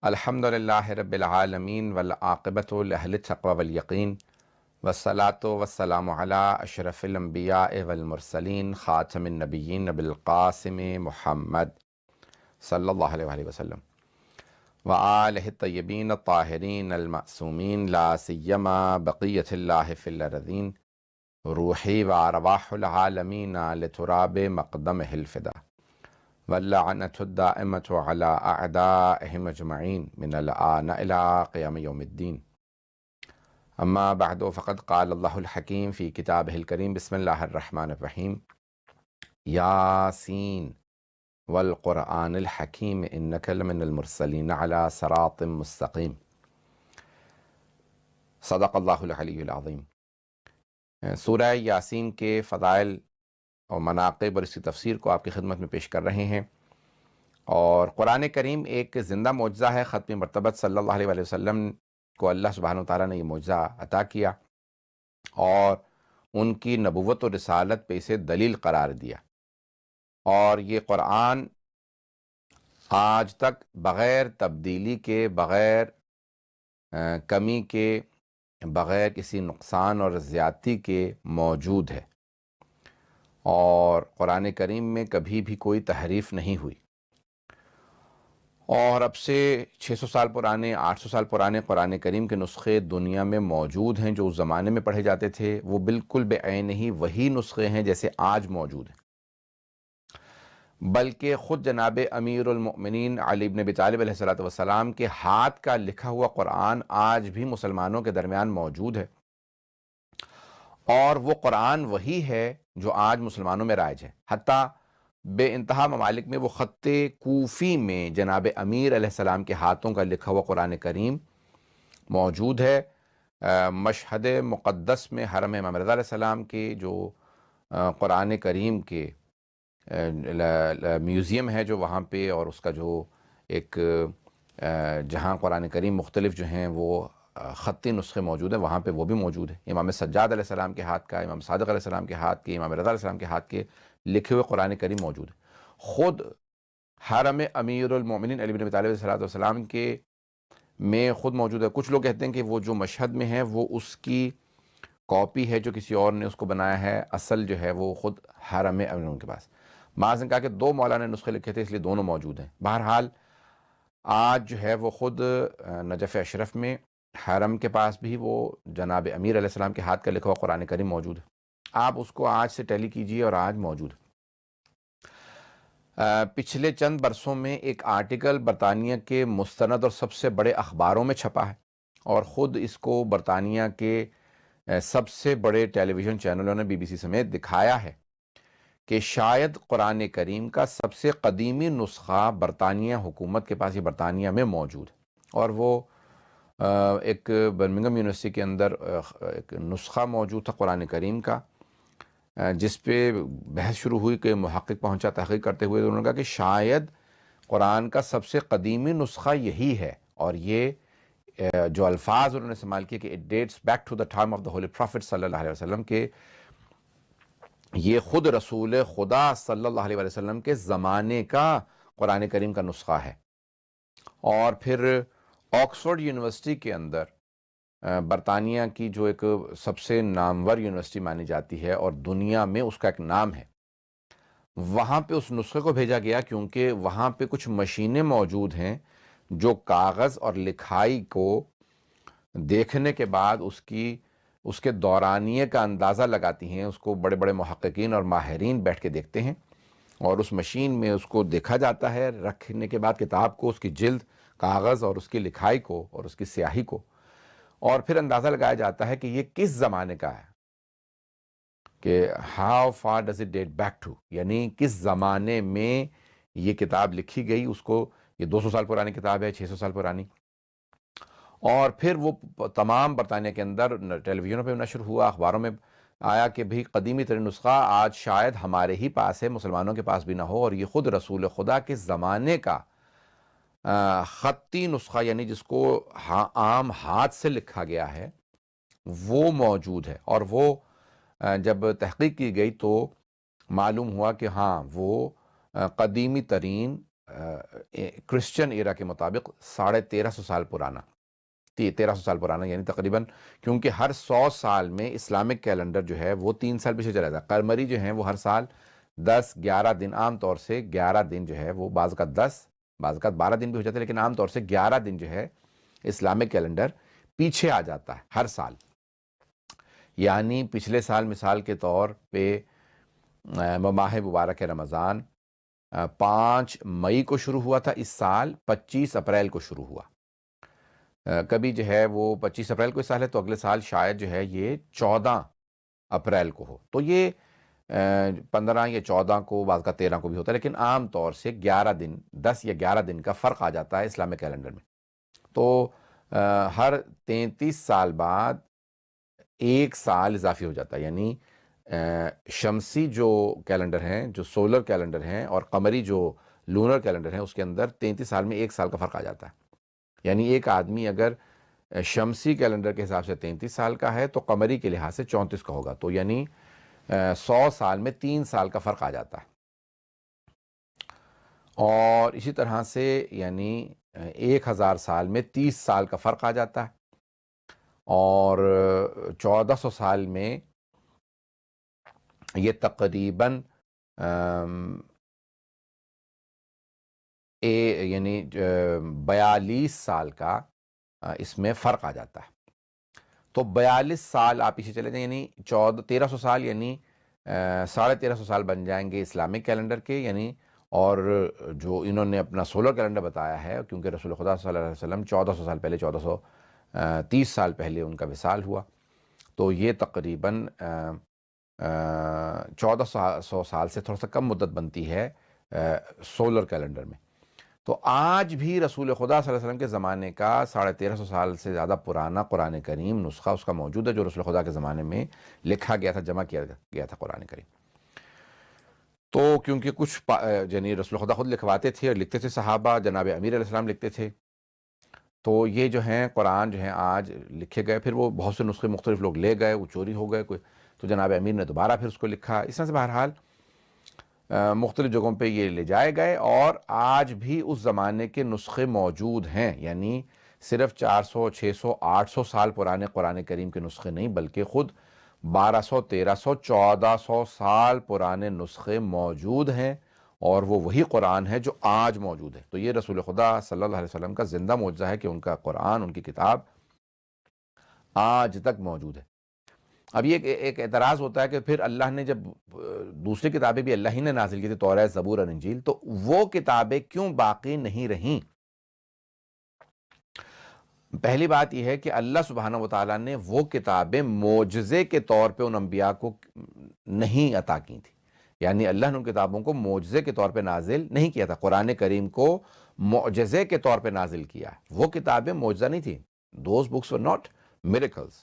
الحمد للہ رب العالمین والعاقبۃ لأہل التقوی والیقین والصلاۃ والسلام علی اشرف الانبیاء والمرسلین خاتم النبیین ابی القاسم محمد صلی اللہ علیہ وآلہ وسلم وآلہ الطیبین الطاہرین المعصومین لا سیما بقیۃ اللہ فی الارضین روحی وارواح العالمین لتراب مقدمہ الفدا واللعنۃ الدائمۃ علی اعدائہم اجمعین من الآن الی قیام یوم الدین اما بعد فقد قال اللہ الحکیم فی کتابہ الکریم بسم اللہ الرحمن الرحیم یاسین والقرآن الحکیم انک لمن المرسلین علی صراط مستقیم صدق اللہ العلی العظیم۔ سورہ یاسین کے فضائل اور مناقب اور اس کی تفسیر کو آپ کی خدمت میں پیش کر رہے ہیں، اور قرآن کریم ایک زندہ معجزہ ہے۔ ختم مرتبت صلی اللہ علیہ وآلہ وسلم کو اللہ سبحانہ وتعالیٰ نے یہ معجزہ عطا کیا اور ان کی نبوت و رسالت پہ اسے دلیل قرار دیا، اور یہ قرآن آج تک بغیر تبدیلی کے، بغیر کمی کے، بغیر کسی نقصان اور زیادتی کے موجود ہے، اور قرآن کریم میں کبھی بھی کوئی تحریف نہیں ہوئی۔ اور اب سے 600 سال پرانے، 800 سال پرانے قرآن کریم کے نسخے دنیا میں موجود ہیں جو اس زمانے میں پڑھے جاتے تھے، وہ بالکل بے عین ہی وہی نسخے ہیں جیسے آج موجود ہیں، بلکہ خود جناب امیر المؤمنین علی بن ابی طالب علیہ السلام کے ہاتھ کا لکھا ہوا قرآن آج بھی مسلمانوں کے درمیان موجود ہے، اور وہ قرآن وہی ہے جو آج مسلمانوں میں رائج ہے۔ حتیٰ بے انتہا ممالک میں وہ خط کوفی میں جناب امیر علیہ السلام کے ہاتھوں کا لکھا ہوا قرآن کریم موجود ہے۔ مشہد مقدس میں حرم امام رضا علیہ السلام کے جو قرآن کریم کے میوزیم ہے جو وہاں پہ، اور اس کا جو ایک جہاں قرآن کریم مختلف جو ہیں وہ خطی نسخے موجود ہیں، وہاں پہ وہ بھی موجود ہے۔ امام سجاد علیہ السلام کے ہاتھ کا، امام صادق علیہ السلام کے ہاتھ کے، امام رضا علیہ السلام کے ہاتھ کے لکھے ہوئے قرآن کریم موجود ہے۔ خود حرم امیر المؤمنین علی بن ابی طالب علیہ السلام کے میں خود موجود ہے۔ کچھ لوگ کہتے ہیں کہ وہ جو مشہد میں ہے وہ اس کی کاپی ہے جو کسی اور نے اس کو بنایا ہے، اصل جو ہے وہ خود حرم امیر کے پاس۔ بعض نے کہا کہ 2 مولانا نے نسخے لکھے تھے اس لیے دونوں موجود ہیں۔ بہرحال آج جو ہے وہ خود نجف اشرف میں حرم کے پاس بھی وہ جناب امیر علیہ السلام کے ہاتھ کا لکھا ہوا قرآن کریم موجود ہے۔ آپ اس کو آج سے ٹیلی کیجئے اور آج موجود ہے۔ پچھلے چند برسوں میں ایک آرٹیکل برطانیہ کے مستند اور سب سے بڑے اخباروں میں چھپا ہے، اور خود اس کو برطانیہ کے سب سے بڑے ٹیلی ویژن چینلوں نے BBC سمیت دکھایا ہے کہ شاید قرآن کریم کا سب سے قدیمی نسخہ برطانیہ حکومت کے پاس، یہ برطانیہ میں موجود ہے، اور وہ ایک برمنگھم یونیورسٹی کے اندر ایک نسخہ موجود تھا قرآن کریم کا، جس پہ بحث شروع ہوئی کہ محقق پہنچا تحقیق کرتے ہوئے، انہوں نے کہا کہ شاید قرآن کا سب سے قدیمی نسخہ یہی ہے، اور یہ جو الفاظ انہوں نے استعمال کیے کہ it dates back to the time of the holy prophet صلی اللہ علیہ وسلم، کہ یہ خود رسول خدا صلی اللہ علیہ وسلم کے زمانے کا قرآن کریم کا نسخہ ہے۔ اور پھر آکسفورڈ یونیورسٹی کے اندر، برطانیہ کی جو ایک سب سے نامور یونیورسٹی مانی جاتی ہے اور دنیا میں اس کا ایک نام ہے، وہاں پہ اس نسخے کو بھیجا گیا کیونکہ وہاں پہ کچھ مشینیں موجود ہیں جو کاغذ اور لکھائی کو دیکھنے کے بعد اس کے دورانیے کا اندازہ لگاتی ہیں۔ اس کو بڑے بڑے محققین اور ماہرین بیٹھ کے دیکھتے ہیں، اور اس مشین میں اس کو دیکھا جاتا ہے، رکھنے کے بعد کتاب کو، اس کی جلد، کاغذ اور اس کی لکھائی کو اور اس کی سیاہی کو، اور پھر اندازہ لگایا جاتا ہے کہ یہ کس زمانے کا ہے، کہ how far does it date back to، یعنی کس زمانے میں یہ کتاب لکھی گئی۔ اس کو یہ 200 سال پرانی کتاب ہے، 600 سال پرانی، اور پھر وہ تمام برطانیہ کے اندر ٹیلی ویژنوں پہ نشر ہوا، اخباروں میں آیا کہ بھی قدیمی ترین نسخہ آج شاید ہمارے ہی پاس ہے، مسلمانوں کے پاس بھی نہ ہو، اور یہ خود رسول خدا کے زمانے کا خطی نسخہ، یعنی جس کو عام ہاتھ سے لکھا گیا ہے، وہ موجود ہے۔ اور وہ جب تحقیق کی گئی تو معلوم ہوا کہ ہاں وہ قدیمی ترین کرسچن ایرا کے مطابق 1350 سال پرانا، 1300 سال پرانا، یعنی تقریباً، کیونکہ ہر 100 سال میں اسلامک کیلنڈر جو ہے وہ 3 سال پیچھے چلا جاتا ہے۔ قمری جو ہیں وہ ہر سال 10-11 دن، عام طور سے 11 دن جو ہے وہ، بعض کا 10، بعض کا 12 دن بھی ہو جاتے ہیں، لیکن عام طور سے 11 دن جو ہے اسلامک کیلنڈر پیچھے آ جاتا ہے ہر سال۔ یعنی پچھلے سال مثال کے طور پہ ماہ مبارک رمضان 5 مئی کو شروع ہوا تھا، اس سال 25 اپریل کو شروع ہوا۔ کبھی جو ہے وہ 25 اپریل کو اس سال ہے تو اگلے سال شاید جو ہے یہ 14 اپریل کو ہو، تو یہ 15 یا 14 کو، بعض کا 13 کو بھی ہوتا ہے، لیکن عام طور سے 11 دن، 10 یا 11 دن کا فرق آ جاتا ہے اسلامک کیلنڈر میں۔ تو ہر 33 سال بعد 1 سال اضافی ہو جاتا ہے، یعنی شمسی جو کیلنڈر ہیں، جو سولر کیلنڈر ہیں، اور قمری جو لونر کیلنڈر ہیں، اس کے اندر 33 سال میں 1 سال کا فرق آ جاتا ہے۔ یعنی ایک آدمی اگر شمسی کیلنڈر کے حساب سے 33 سال کا ہے تو قمری کے لحاظ سے 34 کا ہوگا، تو یعنی 100 سال میں 3 سال کا فرق آ جاتا ہے۔ اور اسی طرح سے یعنی 1000 سال میں 30 سال کا فرق آ جاتا ہے، اور 1400 سال میں یہ تقریباً یعنی 42 سال کا اس میں فرق آ جاتا ہے۔ تو 42 سال آپ پیچھے چلے جائیں، یعنی 1300 سال، یعنی 1350 سال بن جائیں گے اسلامک کیلنڈر کے، یعنی، اور جو انہوں نے اپنا سولر کیلنڈر بتایا ہے، کیونکہ رسول خدا صلی اللہ علیہ وسلم 1400 سال پہلے، 1430 سال پہلے ان کا وصال ہوا، تو یہ تقریباً 1400 سال سے تھوڑا سا کم مدت بنتی ہے سولر کیلنڈر میں۔ تو آج بھی رسول خدا صلی اللہ علیہ وسلم کے زمانے کا 1350 سال سے زیادہ پرانا قرآن کریم نسخہ اس کا موجود ہے، جو رسول خدا کے زمانے میں لکھا گیا تھا، جمع کیا گیا تھا قرآن کریم۔ تو کیونکہ کچھ یعنی رسول خدا خود لکھواتے تھے اور لکھتے تھے، صحابہ، جناب امیر علیہ السلام لکھتے تھے، تو یہ جو ہیں قرآن جو ہیں آج لکھے گئے، پھر وہ بہت سے نسخے مختلف لوگ لے گئے، وہ چوری ہو گئے کوئی، تو جناب امیر نے دوبارہ پھر اس کو لکھا، اس طرح سے بہرحال مختلف جگہوں پہ یہ لے جائے گئے، اور آج بھی اس زمانے کے نسخے موجود ہیں، یعنی صرف 400، 600، 800 سال پرانے قرآن کریم کے نسخے نہیں، بلکہ خود 1200، 1300، 1400 سال پرانے نسخے موجود ہیں، اور وہ وہی قرآن ہے جو آج موجود ہے۔ تو یہ رسول خدا صلی اللہ علیہ وسلم کا زندہ معجزہ ہے کہ ان کا قرآن، ان کی کتاب آج تک موجود ہے۔ اب یہ ایک اعتراض ہوتا ہے کہ پھر اللہ نے جب دوسری کتابیں بھی اللہ ہی نے نازل کی تھی، توریت، زبور اور انجیل، تو وہ کتابیں کیوں باقی نہیں رہیں؟ پہلی بات یہ ہے کہ اللہ سبحانہ وتعالیٰ نے وہ کتابیں معجزے کے طور پہ ان انبیاء کو نہیں عطا کی تھی، یعنی اللہ نے ان کتابوں کو معجزے کے طور پہ نازل نہیں کیا تھا۔ قرآن کریم کو معجزے کے طور پہ نازل کیا ہے، وہ کتابیں معجزہ نہیں تھیں۔ Those books were not miracles۔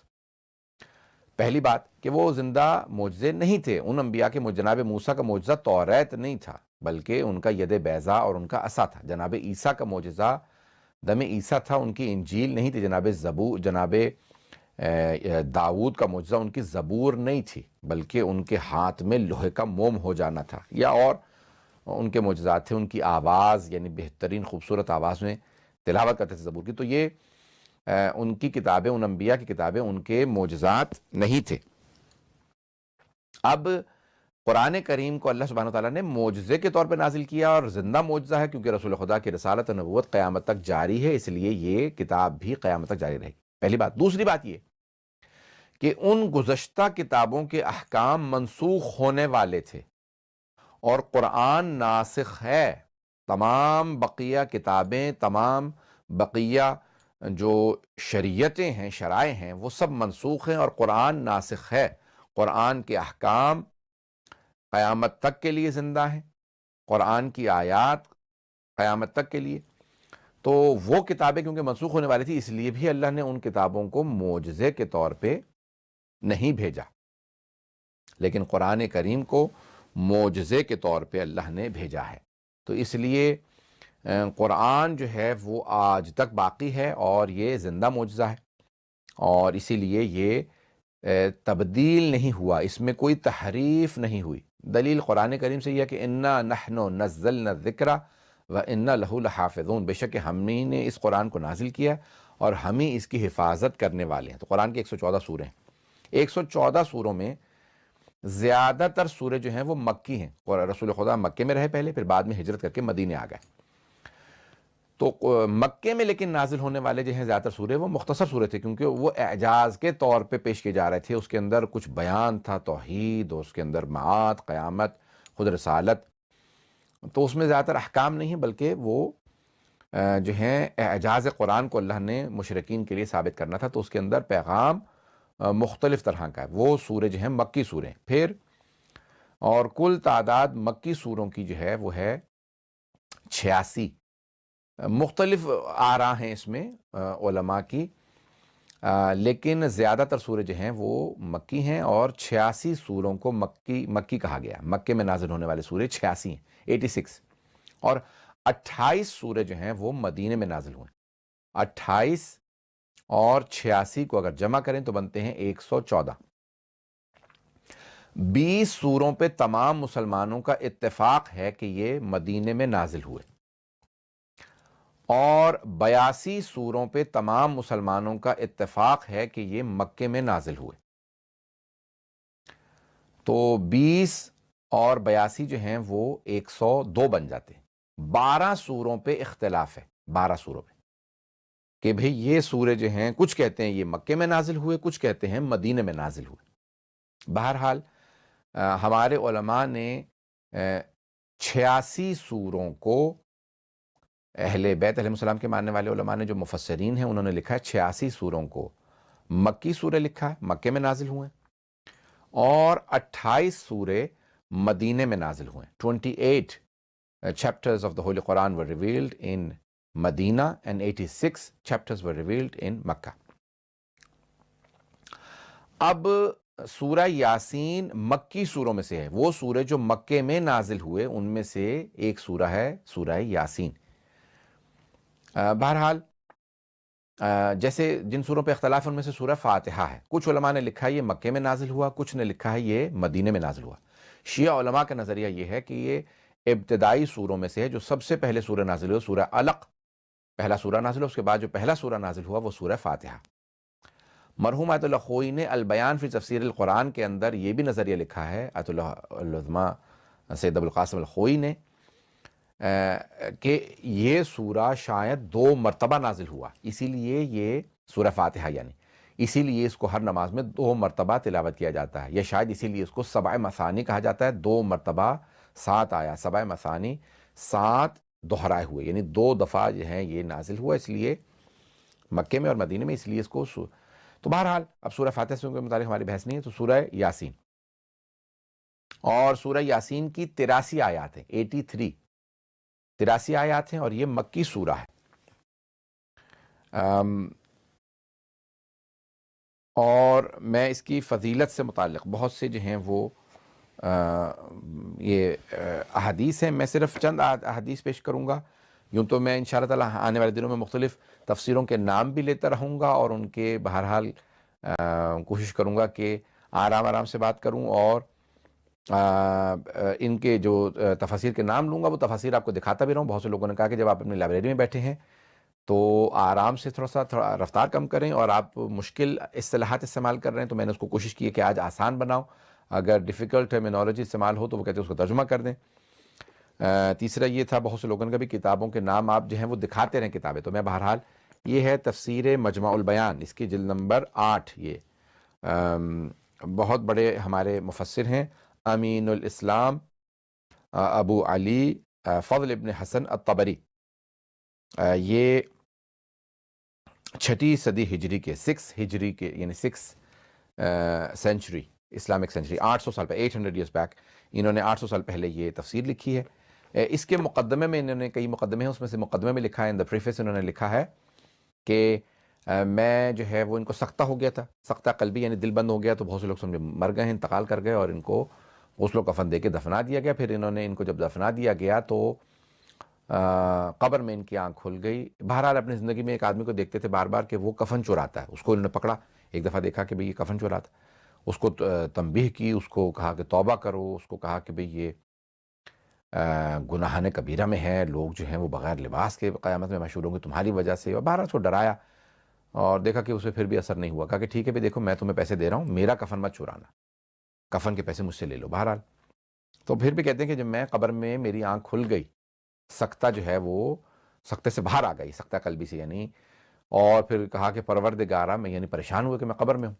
پہلی بات کہ وہ زندہ معجزے نہیں تھے، ان انبیاء کے جناب موسیٰ کا معجزہ توریت نہیں تھا، بلکہ ان کا ید بیضا اور ان کا عصا تھا۔ جناب عیسیٰ کا معجزہ دم عیسیٰ تھا، ان کی انجیل نہیں تھی۔ جناب داؤد کا معجزہ ان کی زبور نہیں تھی، بلکہ ان کے ہاتھ میں لوہے کا موم ہو جانا تھا، یا اور ان کے معجزات تھے، ان کی آواز، یعنی بہترین خوبصورت آواز میں تلاوت کرتے تھے زبور کی۔ تو یہ ان کی کتابیں، ان انبیاء کی کتابیں، ان کے معجزات نہیں تھے۔ اب قرآن کریم کو اللہ سبحانہ وتعالیٰ نے معجزے کے طور پہ نازل کیا، اور زندہ معجزہ ہے، کیونکہ رسول خدا کی رسالت و نبوت قیامت تک جاری ہے، اس لیے یہ کتاب بھی قیامت تک جاری رہے گی، پہلی بات۔ دوسری بات یہ کہ ان گزشتہ کتابوں کے احکام منسوخ ہونے والے تھے، اور قرآن ناسخ ہے۔ تمام بقیہ کتابیں، تمام بقیہ جو شریعتیں ہیں، شرائع ہیں، وہ سب منسوخ ہیں، اور قرآن ناسخ ہے۔ قرآن کے احکام قیامت تک کے لیے زندہ ہیں، قرآن کی آیات قیامت تک کے لیے۔ تو وہ کتابیں کیونکہ منسوخ ہونے والی تھی، اس لیے بھی اللہ نے ان کتابوں کو معجزے کے طور پہ نہیں بھیجا، لیکن قرآن کریم کو معجزے کے طور پہ اللہ نے بھیجا ہے۔ تو اس لیے قرآن جو ہے وہ آج تک باقی ہے، اور یہ زندہ معجزہ ہے، اور اسی لیے یہ تبدیل نہیں ہوا، اس میں کوئی تحریف نہیں ہوئی۔ دلیل قرآن کریم سے یہ ہے کہ انا نحن نزلنا الذکر وَإِنَّ لَهُ لَحَافِظُونَ، بے شک کہ ہم ہی نے اس قرآن کو نازل کیا اور ہم ہی اس کی حفاظت کرنے والے ہیں۔ تو قرآن کی 114 سورے ہیں، 114 سوروں میں زیادہ تر سورے جو ہیں وہ مکی ہیں، اور رسول خدا مکے میں رہے پہلے، پھر بعد میں ہجرت کر کے مدینے آ گئے۔ تو مکے میں لیکن نازل ہونے والے جو ہیں زیادہ تر سورے وہ مختصر سورے تھے، کیونکہ وہ اعجاز کے طور پہ پیش کیے جا رہے تھے۔ اس کے اندر کچھ بیان تھا توحید، اور اس کے اندر معاد، قیامت، خود رسالت، تو اس میں زیادہ تر احکام نہیں، بلکہ وہ جو ہیں اعجاز قرآن کو اللہ نے مشرکین کے لیے ثابت کرنا تھا، تو اس کے اندر پیغام مختلف طرح کا ہے۔ وہ سورے جو ہیں مکی سورے ہیں۔ پھر اور کل تعداد مکی سوروں کی جو ہے وہ ہے 86۔ مختلف آراء ہیں اس میں علماء کی، لیکن زیادہ تر سورے جو ہیں وہ مکی ہیں، اور 86 سوروں کو مکی کہا گیا۔ مکے میں نازل ہونے والے سورے 86 ہیں، 86، اور 28 سورے جو ہیں وہ مدینے میں نازل ہوئے۔ 28 اور 86 کو اگر جمع کریں تو بنتے ہیں 114۔ 20 سوروں پہ تمام مسلمانوں کا اتفاق ہے کہ یہ مدینے میں نازل ہوئے، اور 82 سوروں پہ تمام مسلمانوں کا اتفاق ہے کہ یہ مکے میں نازل ہوئے۔ تو 20 اور 82 جو ہیں وہ 102 بن جاتے ہیں۔ 12 سوروں پہ اختلاف ہے، 12 سوروں پہ، کہ بھئی یہ سورے جو ہیں کچھ کہتے ہیں یہ مکے میں نازل ہوئے، کچھ کہتے ہیں مدینے میں نازل ہوئے۔ بہرحال ہمارے علماء نے 86 سوروں کو، اہل بیت علیہ السلام کے ماننے والے علماء نے، جو مفسرین ہیں، انہوں نے لکھا ہے 86 سوروں کو مکی سورے لکھا ہے، مکے میں نازل ہوئے، اور 28 سورے مدینے میں نازل ہوئے۔ 28 chapters of the Holy Quran were revealed in Medina and 86 chapters were revealed in Makkah۔ اب سورہ یاسین مکی سوروں میں سے ہے، وہ سورے جو مکے میں نازل ہوئے ان میں سے ایک سورہ ہے سورہ یاسین۔ بہرحال جیسے جن سوروں پہ اختلاف ان میں سے سورہ فاتحہ ہے۔ کچھ علماء نے لکھا ہے یہ مکے میں نازل ہوا، کچھ نے لکھا ہے یہ مدینے میں نازل ہوا۔ شیعہ علماء کا نظریہ یہ ہے کہ یہ ابتدائی سوروں میں سے ہے۔ جو سب سے پہلے سورہ نازل ہوا سورہ علق، پہلا سورہ نازل ہوا، اس کے بعد جو پہلا سورہ نازل ہوا وہ سورہ فاتحہ۔ مرحوم آیت اللہ خوئی نے البیان فی تفسیر القرآن کے اندر یہ بھی نظریہ لکھا ہے، آیت اللہ العظمیٰ سید ابوالقاسم الخوئی نے، کہ یہ سورہ شاید 2 مرتبہ نازل ہوا، اسی لیے یہ سورہ فاتحہ یعنی اسی لیے اس کو ہر نماز میں 2 مرتبہ تلاوت کیا جاتا ہے، یا شاید اسی لیے اس کو سبع مثانی کہا جاتا ہے۔ 2 مرتبہ 7 آیا، سبع مثانی 7 دہرائے ہوئے، یعنی 2 دفعہ جو ہیں یہ نازل ہوا، اس لیے مکے میں اور مدینے میں، اس لیے اس کو تو بہرحال اب سورہ فاتحہ سے کے متعلق ہماری بحث نہیں ہے۔ تو سورہ یاسین، اور سورہ یاسین کی 83 آیات ہیں، 83 آیات ہیں، اور یہ مکی سورہ ہے۔ اور میں اس کی فضیلت سے متعلق بہت سے جو ہیں وہ یہ احادیث ہیں، میں صرف چند احادیث پیش کروں گا۔ یوں تو میں انشاءاللہ تعالی آنے والے دنوں میں مختلف تفسیروں کے نام بھی لیتا رہوں گا، اور ان کے بہرحال کوشش کروں گا کہ آرام سے بات کروں، اور ان کے جو تفاسیر کے نام لوں گا وہ تفاسیر آپ کو دکھاتا بھی رہوں۔ بہت سے لوگوں نے کہا کہ جب آپ اپنی لائبریری میں بیٹھے ہیں تو آرام سے تھوڑا رفتار کم کریں، اور آپ مشکل اصطلاحات استعمال کر رہے ہیں، تو میں نے اس کو کوشش کی ہے کہ آج آسان بناؤں۔ اگر ڈیفیکلٹ ٹرمینالوجی استعمال ہو تو وہ کہتے ہیں اس کو ترجمہ کر دیں۔ تیسرا یہ تھا، بہت سے لوگوں نے بھی کتابوں کے نام آپ جو ہیں وہ دکھاتے رہیں کتابیں، تو میں بہرحال یہ ہے تفسیر مجمع البیان، اس کی جلد نمبر 8۔ یہ بہت بڑے ہمارے مفسر ہیں، امین الاسلام ابو علی فضل ابن حسن الطبری، یہ 6 صدی ہجری کے، 6 ہجری کے، یعنی 6 سینچری، اسلامک سینچری، 800 سال پہلے، 800 ایئرس بیک، انہوں نے 800 سال پہلے یہ تفسیر لکھی ہے۔ اس کے مقدمے میں انہوں نے، کئی مقدمے ہیں، اس میں سے مقدمے میں لکھا ہے، ان دا پریفیس انہوں نے لکھا ہے کہ میں جو ہے وہ ان کو سختہ ہو گیا تھا، سختہ قلبی یعنی دل بند ہو گیا، تو بہت سے لوگ سمجھے مر گئے ہیں، انتقال کر گئے، اور ان کو غسل و کفن دے کے دفنا دیا گیا۔ پھر انہوں نے ان کو جب دفنا دیا گیا تو قبر میں ان کی آنکھ کھل گئی۔ بہرحال اپنی زندگی میں ایک آدمی کو دیکھتے تھے بار بار کہ وہ کفن چوراتا ہے، اس کو انہوں نے پکڑا، ایک دفعہ دیکھا کہ بھئی یہ کفن چوراتا، اس کو تنبیہ کی، اس کو کہا کہ توبہ کرو، اس کو کہا کہ بھئی یہ گناہان کبیرہ میں ہے، لوگ جو ہیں وہ بغیر لباس کے قیامت میں محشور ہوں گے تمہاری وجہ سے، اور بہرحال اس کو ڈرایا اور دیکھا کہ اسے پھر بھی اثر نہیں ہوا، کہا کہ ٹھیک ہے بھی دیکھو میں تمہیں پیسے دے رہا ہوں، میرا کفن مت چرانا، کفن کے پیسے مجھ سے لے لو بہرحال۔ تو پھر بھی کہتے ہیں کہ جب میں قبر میں میری آنکھ کھل گئی، سکتہ جو ہے وہ سکتے سے باہر آ گئی، سکتہ قلبی سے یعنی، اور پھر کہا کہ پروردگارہ میں یعنی پریشان ہوئے کہ میں قبر میں ہوں،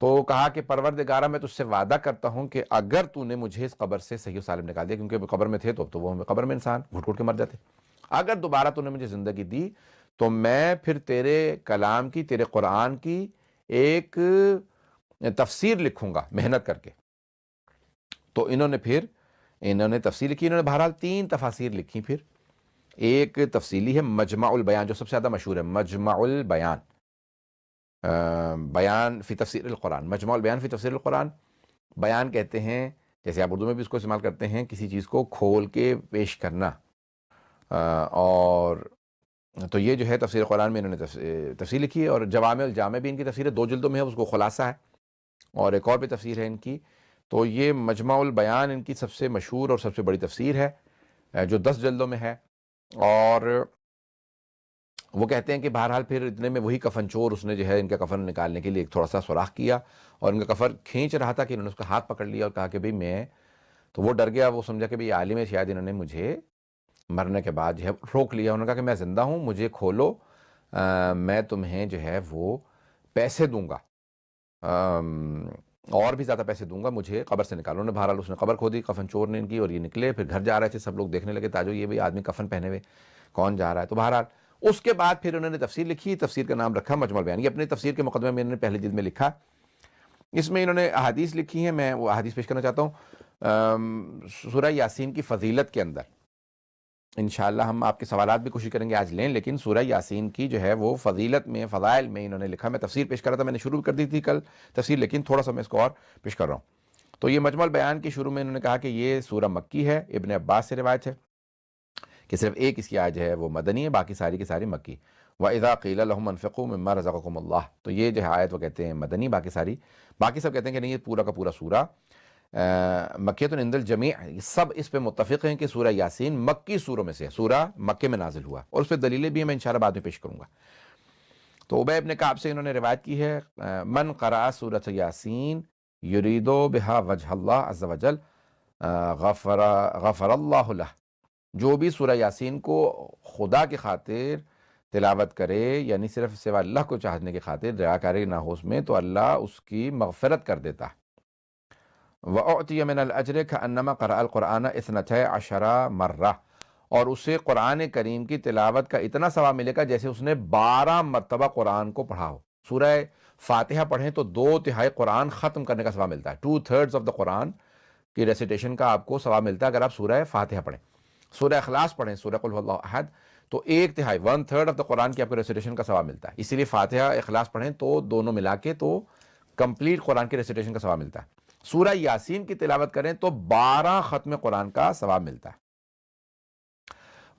تو کہا کہ پروردگارہ میں تجھ سے وعدہ کرتا ہوں کہ اگر تو نے مجھے اس قبر سے صحیح و سالم نکال دیا، کیونکہ وہ قبر میں تھے تو وہ قبر میں انسان گھٹ گھٹ کے مر جاتے، اگر دوبارہ تو نے مجھے زندگی دی تو میں پھر تیرے کلام کی، تیرے قرآن کی ایک تفسیر لکھوں گا محنت کر کے۔ تو انہوں نے تفسیر لکھی، انہوں نے بہرحال 3 تفاسیر لکھی پھر۔ ایک تفصیلی ہے مجمع البیان جو سب سے زیادہ مشہور ہے، مجمع البیان، بیان فی تفسیر القرآن، مجمع البیان فی تفسیر القرآن۔ بیان کہتے ہیں، جیسے آپ اردو میں بھی اس کو استعمال کرتے ہیں، کسی چیز کو کھول کے پیش کرنا، اور تو یہ جو ہے تفسیر قرآن میں انہوں نے تفسیر لکھی ہے، اور جوامع الجامع بھی ان کی تفسیر ہے، 2 جلدوں میں ہے، اس کو خلاصہ ہے، اور ایک اور بھی تفسیر ہے ان کی۔ تو یہ مجمع البیان ان کی سب سے مشہور اور سب سے بڑی تفسیر ہے، جو 10 جلدوں میں ہے، اور وہ کہتے ہیں کہ بہرحال پھر اتنے میں وہی کفن چور اس نے جو ہے ان کا کفن نکالنے کے لیے ایک تھوڑا سا سوراخ کیا، اور ان کا کفن کھینچ رہا تھا کہ انہوں نے اس کا ہاتھ پکڑ لیا اور کہا کہ بھئی میں، تو وہ ڈر گیا، وہ سمجھا کہ بھئی عالم ہے، شاید انہوں نے مجھے مرنے کے بعد جو ہے روک لیا، انہوں نے کہا کہ میں زندہ ہوں، مجھے کھولو، میں تمہیں جو ہے وہ پیسے دوں گا، اور بھی زیادہ پیسے دوں گا، مجھے قبر سے نکالو۔ انہوں نے بہرحال اس نے قبر کھودی کفن چور نے ان کی، اور یہ نکلے، پھر گھر جا رہے تھے، سب لوگ دیکھنے لگے تعجب، یہ بھی آدمی کفن پہنے ہوئے کون جا رہا ہے، تو بہرحال اس کے بعد پھر انہوں نے تفسیر لکھی، تفسیر کا نام رکھا مجمع البیان۔ یہ اپنی تفسیر کے مقدمے میں انہوں نے پہلی جلد میں لکھا، اس میں انہوں نے احادیث لکھی ہیں، میں وہ احادیث پیش کرنا چاہتا ہوں سورہ یاسین کی فضیلت کے اندر۔ انشاءاللہ ہم آپ کے سوالات بھی کوشش کریں گے آج لیں، لیکن سورہ یاسین کی جو ہے وہ فضیلت میں، فضائل میں انہوں نے لکھا۔ میں تفسیر پیش کر رہا تھا، میں نے شروع کر دی تھی کل تفسیر، لیکن تھوڑا سا میں اس کو اور پیش کر رہا ہوں۔ تو یہ مجمع البیان کی شروع میں انہوں نے کہا کہ یہ سورہ مکی ہے، ابن عباس سے روایت ہے کہ صرف ایک اس کی آیت ہے وہ مدنی ہے، باقی ساری کی ساری مکی۔ وَإِذَا قِيلَ لَهُمْ أَنفِقُوا مِمَّا رَزَقَكُمُ اللَّهُ، تو یہ جو ہے آیت وہ کہتے ہیں مدنی، باقی سب کہتے ہیں کہ نہیں یہ پورا کا پورا سورہ مکیۃ عند الجمیع، سب اس پہ متفق ہیں کہ سورہ یاسین مکی سوروں میں سے ہے، سورہ مکے میں نازل ہوا، اور اس پہ دلیلیں بھی ہیں، میں انشاءاللہ بعد میں پیش کروں گا۔ تو ابی ابن کعب سے انہوں نے روایت کی ہے، من قرأ سورۃ یاسین یرید بہا وجہ اللہ عز وجل غفر اللہ لہ، جو بھی سورہ یاسین کو خدا کی خاطر تلاوت کرے، یعنی صرف سوا اللہ کو چاہنے کی خاطر، ریاکاری نہ ہو اس میں، تو اللہ اس کی مغفرت کر دیتا ہے۔ وَأُعْطِيَ مِنَ الْأَجْرِ كَأَنَّمَا قَرَأَ الْقُرْآنَ 12 مرہ، اور اسے قرآن کریم کی تلاوت کا اتنا ثواب ملے گا جیسے اس نے 12 مرتبہ قرآن کو پڑھا ہو۔ سورہ فاتحہ پڑھیں تو 2/3 قرآن ختم کرنے کا ثواب ملتا ہے، 2/3 آف دا قرآن کی ریسیٹیشن کا آپ کو ثواب ملتا ہے اگر آپ سورہ فاتحہ پڑھیں۔ سورہ اخلاص پڑھیں، سورہ قل هو اللہ احد، تو 1/3 1/3 آف دا قرآن کی آپ کو ریسیٹیشن کا ثواب ملتا ہے۔ اسی لیے فاتحہ اخلاص پڑھیں تو دونوں ملا کے تو کمپلیٹ قرآن کی ریسیٹیشن کا ثواب ملتا ہے۔ سورہ یاسین کی تلاوت کریں تو 12 ختم قرآن کا ثواب ملتا ہے۔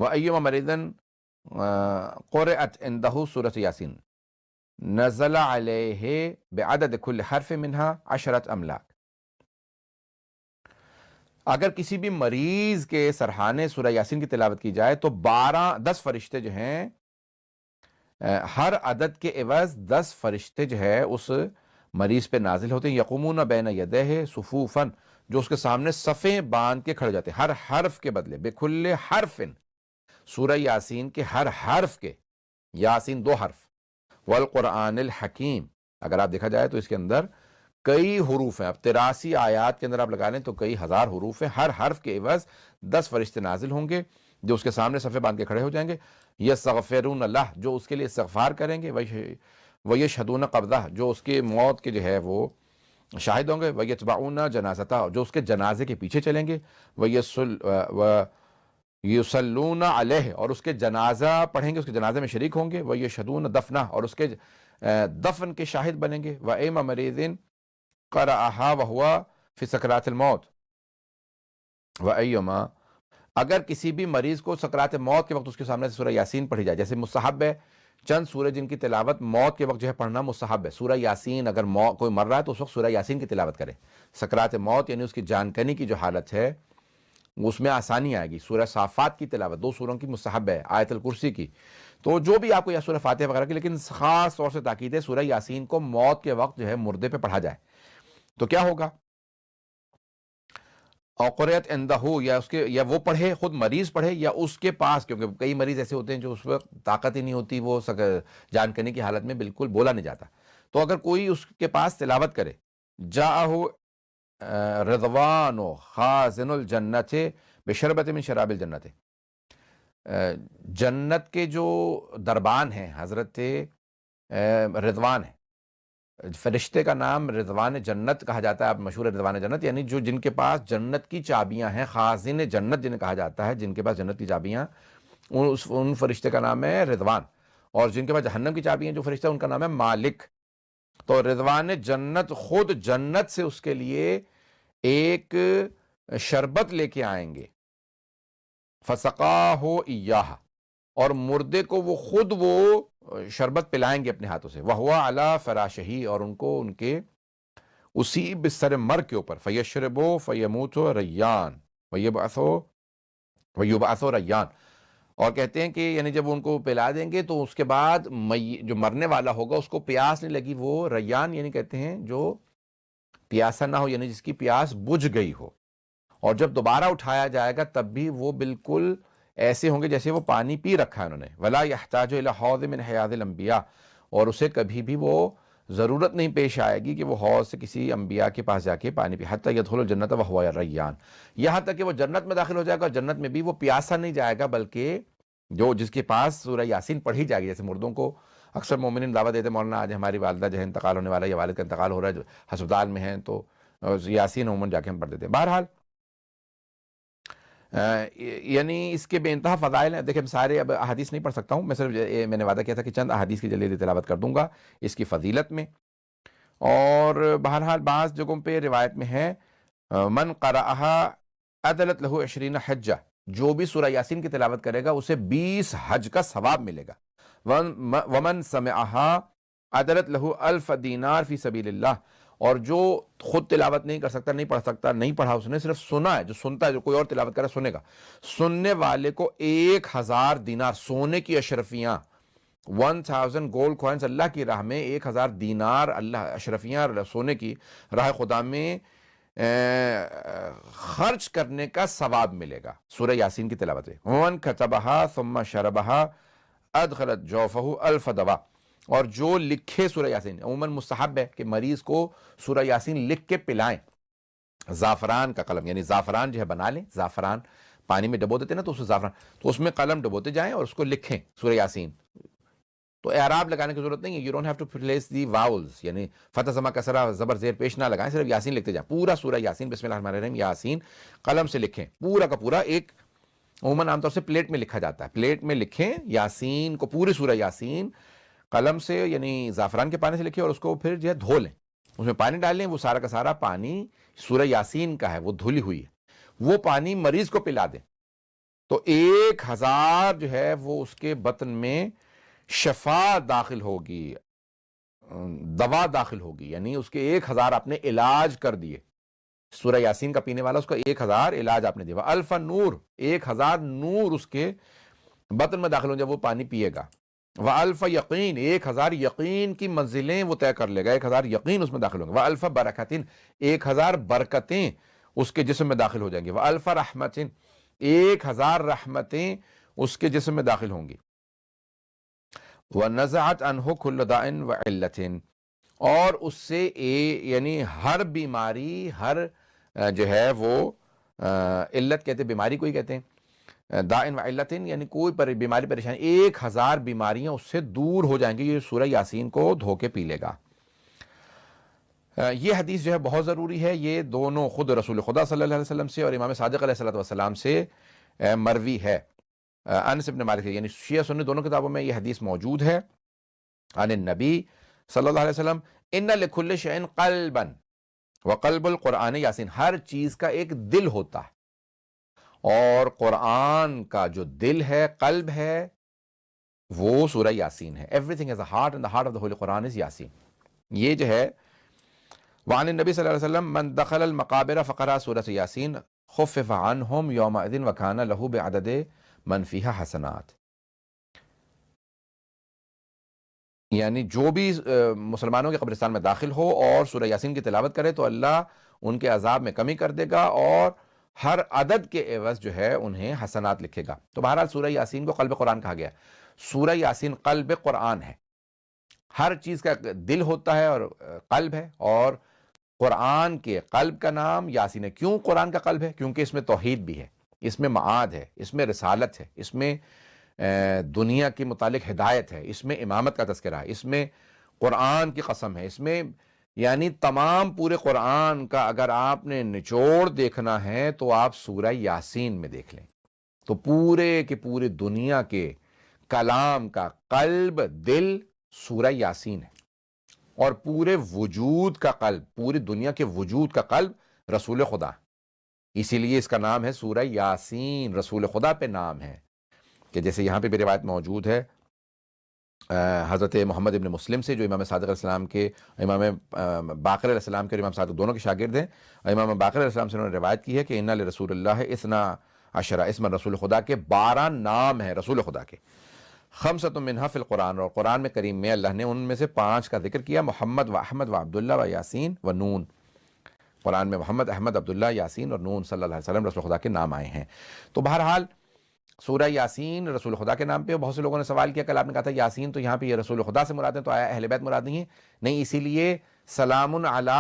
وَأَيُّمَ مَرِيضٍ قُرِئَتْ عِندَهُ سورۃ یاسین نزل علیہ بعدد کل حرف منہا 10 املاک، اگر کسی بھی مریض کے سرحانے سورہ یاسین کی تلاوت کی جائے تو 10 فرشتے جو ہیں، ہر عدد کے عوض 10 فرشتے جو ہے اس مریض پہ نازل ہوتے ہیں، یقومون بین یدیہ صفوفاً، جو اس کے سامنے صفیں باندھ کے کھڑے جاتے ہیں، ہر حرف کے بدلے، بکل حرف، سورہ یاسین کے ہر حرف کے، یاسین 2 حرف، والقرآن الحکیم، اگر آپ دیکھا جائے تو اس کے اندر کئی حروف ہیں، اب 83 آیات کے اندر آپ لگا لیں تو کئی ہزار حروف ہیں، ہر حرف کے عوض 10 فرشتے نازل ہوں گے جو اس کے سامنے صفے باندھ کے کھڑے ہو جائیں گے، یستغفرون لہ، جو اس کے لیے استغفار کریں گے، ویشہدون قبضہ، جو اس کی موت کے جو ہے وہ شاہد ہوں گے، ویتبعون جنازتہ، جو اس کے جنازے کے پیچھے چلیں گے، یصلون علیہ، اور اس کے جنازہ پڑھیں گے، اس کے جنازے میں شریک ہوں گے، ویشہدون دفنہ، اور اس کے دفن کے شاہد بنیں گے، وَأَيُّمَ مَرِيضٍ قرأها وهو فی سکرات الموت، وَأَيُّمَا، اگر کسی بھی مریض کو سکرات موت کے وقت اس کے سامنے سے سورہ یاسین پڑھی جائے، جیسے مستحب ہے چند سورہ جن کی تلاوت موت کے وقت جو ہے پڑھنا مستحب ہے، سورہ یاسین، اگر کوئی مر رہا ہے تو اس وقت سورہ یاسین کی تلاوت کرے، سکرات موت یعنی اس کی جان کنی کی جو حالت ہے اس میں آسانی آئے گی. سورہ صافات کی تلاوت 2 سوروں کی مستحب ہے, آیت الکرسی کی, تو جو بھی آپ کو یا سورہ فاتحہ وغیرہ کی, لیکن خاص طور سے تاکید ہے سورہ یاسین کو موت کے وقت جو ہے مردے پہ پڑھا جائے. تو کیا ہوگا؟ اوقریت اندہو, یا وہ پڑھے, خود مریض پڑھے یا اس کے پاس, کیونکہ کئی مریض ایسے ہوتے ہیں جو اس وقت طاقت ہی نہیں ہوتی, وہ جان کرنے کی حالت میں بالکل بولا نہیں جاتا, تو اگر کوئی اس کے پاس تلاوت کرے, جاءہ رضوان خازن الجنت بشربت من شراب الجنت, جنت کے جو دربان ہیں حضرت رضوان ہیں, فرشتے کا نام رضوان جنت کہا جاتا ہے, اب مشہور ہے رضوان جنت, یعنی جو جن کے پاس جنت کی چابیاں ہیں, خازن جنت جنہیں کہا جاتا ہے, جن کے پاس جنت کی چابیاں, ان فرشتے کا نام ہے رضوان. اور جن کے پاس جہنم کی چابیاں جو فرشتہ, ان کا نام ہے مالک. تو رضوان جنت خود جنت سے اس کے لیے ایک شربت لے کے آئیں گے, فسقاہ ایاہ, اور مردے کو وہ خود وہ شربت پلائیں گے اپنے ہاتھوں سے, وہو علی فراشہی, اور ان کو ان کے اسی بستر مر کے اوپر, فیشربو فیموت ریان ویبعث ریان, اور کہتے ہیں کہ یعنی جب ان کو پلا دیں گے تو اس کے بعد جو مرنے والا ہوگا اس کو پیاس نہیں لگی, وہ ریان یعنی کہتے ہیں جو پیاسا نہ ہو, یعنی جس کی پیاس بجھ گئی ہو, اور جب دوبارہ اٹھایا جائے گا تب بھی وہ بالکل ایسے ہوں گے جیسے وہ پانی پی رکھا ہے انہوں نے. ولا یحتاج الی حوض من حیاض الانبیاء, اور اسے کبھی بھی وہ ضرورت نہیں پیش آئے گی کہ وہ حوض سے کسی انبیاء کے پاس جا کے پانی پی, حتی یدخل الجنت وہو ریان, یہاں تک کہ وہ جنت میں داخل ہو جائے گا, جنت میں بھی وہ پیاسا نہیں جائے گا, بلکہ جس کے پاس سورہ یاسین پڑھی جائے گی. جیسے مردوں کو اکثر مومنین دعوت دیتے, مولانا آج ہماری والدہ جو ہے انتقال ہونے والا ہے, یا والد کا انتقال ہو رہا ہے, جو ہسپتال میں ہیں, تو یاسین عموماً جا کے ہم پڑھ دیتے ہیں. بہرحال یعنی اس کے بے انتہا فضائل ہیں. دیکھیں سارے اب احادیث نہیں پڑھ سکتا ہوں میں, صرف میں نے وعدہ کیا تھا کہ چند احادیث کی جلدی تلاوت کر دوں گا اس کی فضیلت میں. اور بہرحال بعض جگہوں پہ روایت میں ہے, من قرأہا عدلت لہو 20 حجہ, جو بھی سورہ یاسین کی تلاوت کرے گا اسے 20 حج کا ثواب ملے گا. ومن سمعہا عدلت لہو 1000 دینار فی سبیل اللہ, اور جو خود تلاوت نہیں کر سکتا, نہیں پڑھ سکتا, نہیں پڑھا اس نے, صرف سنا ہے, جو سنتا ہے, جو کوئی اور تلاوت کرے سنے گا, سننے والے کو 1000 دینار سونے کی اشرفیاں, 1000 گولڈ کوائنز اللہ کی راہ میں, 1000 دینار اللہ اشرفیاں سونے کی راہ خدا میں خرچ کرنے کا ثواب ملے گا سورہ یاسین کی تلاوت. ومن کتبہا ثم شربہا ادخلت جوفہ 1000 دوا, اور جو لکھے سورہ یاسین, عموماً مستحب ہے کہ مریض کو سورہ یاسین لکھ کے پلائیں. زعفران کا قلم, یعنی زعفران جو ہے بنا لیں, زعفران پانی میں ڈبو دیتے نا, تو اس زعفران, تو اس میں قلم ڈبوتے جائیں اور اس کو لکھیں سورہ یاسین. تو اعراب لگانے کی ضرورت نہیں ہے, you don't have to place the vowels, یعنی فتح زمہ کسرہ زبر زیر پیش نہ لگائیں, صرف یاسین لکھتے جائیں. پورا سورہ یاسین بسم اللہ الرحمن الرحیم یاسین قلم سے لکھیں, پورا کا پورا. ایک عموماً عام طور سے پلیٹ میں لکھا جاتا ہے, پلیٹ میں لکھیں یاسین کو, پوری سورہ یاسین قلم سے یعنی زعفران کے پانی سے لکھیں, اور اس کو پھر جو ہے دھو لیں, اس میں پانی ڈال لیں, وہ سارا کا سارا پانی سورہ یاسین کا ہے, وہ دھلی ہوئی ہے, وہ پانی مریض کو پلا دیں. تو 1000 جو ہے وہ اس کے بطن میں شفا داخل ہوگی, دوا داخل ہوگی, یعنی اس کے 1000 آپ نے علاج کر دیے. سورہ یاسین کا پینے والا, اس کا 1000 علاج آپ نے دیا. الف نور, 1000 نور اس کے بطن میں داخل ہوں جب وہ پانی پیے گا. وَأَلْفَ یقین, 1000 یقین کی منزلیں وہ طے کر لے گا, 1000 یقین اس میں داخل ہوں گے. وَأَلْفَ برکتین, 1000 برکتیں اس کے جسم میں داخل ہو جائیں گی. وَأَلْفَ رحمتین, 1000 رحمتیں اس کے جسم میں داخل ہوں گی. وَنَزَعَتْ عَنْهُ كُلُّ دَاءٍ وَعِلَّةٍ, اور اس سے یعنی ہر بیماری, ہر جو ہے وہ علت کہتے ہیں, بیماری کو ہی کہتے ہیں, دائن و علتن, یعنی کوئی بیماری پریشانی, 1000 بیماریاں اس سے دور ہو جائیں گی, یہ سورہ یاسین کو دھو کے پی لے گا. یہ حدیث جو ہے بہت ضروری ہے, یہ دونوں خود رسول خدا صلی اللہ علیہ وسلم سے اور امام صادق علیہ السلام سے مروی ہے. انس بن مالک, یعنی شیعہ سنی دونوں کتابوں میں یہ حدیث موجود ہے. عن النبی صلی اللہ علیہ وسلم, ان لکل شیء قلبا وقلب القرآن یاسین, ہر چیز کا ایک دل ہوتا ہے, اور قرآن کا جو دل ہے, قلب ہے, وہ سورہ یاسین ہے. Everything has a heart and the heart of the Holy Quran is Yasin. یہ جو ہے وعن النبی صلی اللہ علیہ وسلم من دخل المقابر فقرأ سورۃ یاسین, خفف عنہم یومئذ وکان لہ بعدد من فیہا حسنات. یعنی جو بھی مسلمانوں کے قبرستان میں داخل ہو اور سورہ یاسین کی تلاوت کرے تو اللہ ان کے عذاب میں کمی کر دے گا اور ہر عدد کے عوض جو ہے انہیں حسنات لکھے گا. تو بہرحال سورہ یاسین کو قلب قرآن کہا گیا. سورہ یاسین قلب قرآن ہے. ہر چیز کا دل ہوتا ہے اور قلب ہے، اور قرآن کے قلب کا نام یاسین ہے. کیوں قرآن کا قلب ہے؟ کیونکہ اس میں توحید بھی ہے، اس میں معاد ہے، اس میں رسالت ہے، اس میں دنیا کے متعلق ہدایت ہے، اس میں امامت کا تذکرہ ہے، اس میں قرآن کی قسم ہے، اس میں یعنی تمام پورے قرآن کا اگر آپ نے نچوڑ دیکھنا ہے تو آپ سورہ یاسین میں دیکھ لیں. تو پورے کے پورے دنیا کے کلام کا قلب، دل سورہ یاسین ہے، اور پورے وجود کا قلب، پوری دنیا کے وجود کا قلب رسول خدا. اسی لیے اس کا نام ہے سورہ یاسین، رسول خدا پہ نام ہے. کہ جیسے یہاں پہ بھی روایت موجود ہے حضرت محمد ابن مسلم سے، جو امام صادق علیہ السلام کے، امام باقر علیہ السلام کے اور امام صادق دونوں کے شاگرد ہیں. امام باقر علیہ السلام سے انہوں نے روایت کی ہے کہ اِنَّ لِرَسُولِ اللَّهِ اثنا عشرہ اسما، رسول خدا کے 12 نام ہیں رسول خدا کے. خمسۃ منہا فی القرآن، اور قرآن میں کریم میں اللہ نے ان میں سے 5 کا ذکر کیا. محمد و احمد و عبداللہ و یاسین و نون. قرآن میں محمد، احمد، عبداللہ، یاسین اور نون صلی اللہ علیہ وسلم رسول خدا کے نام آئے ہیں. تو بہرحال سورہ یاسین رسول خدا کے نام پہ. بہت سے لوگوں نے سوال کیا، کل آپ نے کہا تھا یاسین تو یہاں پہ یہ رسول خدا سے مراد ہے، تو آیا اہل بیت مراد نہیں ہے؟ نہیں، اسی لیے سلام علی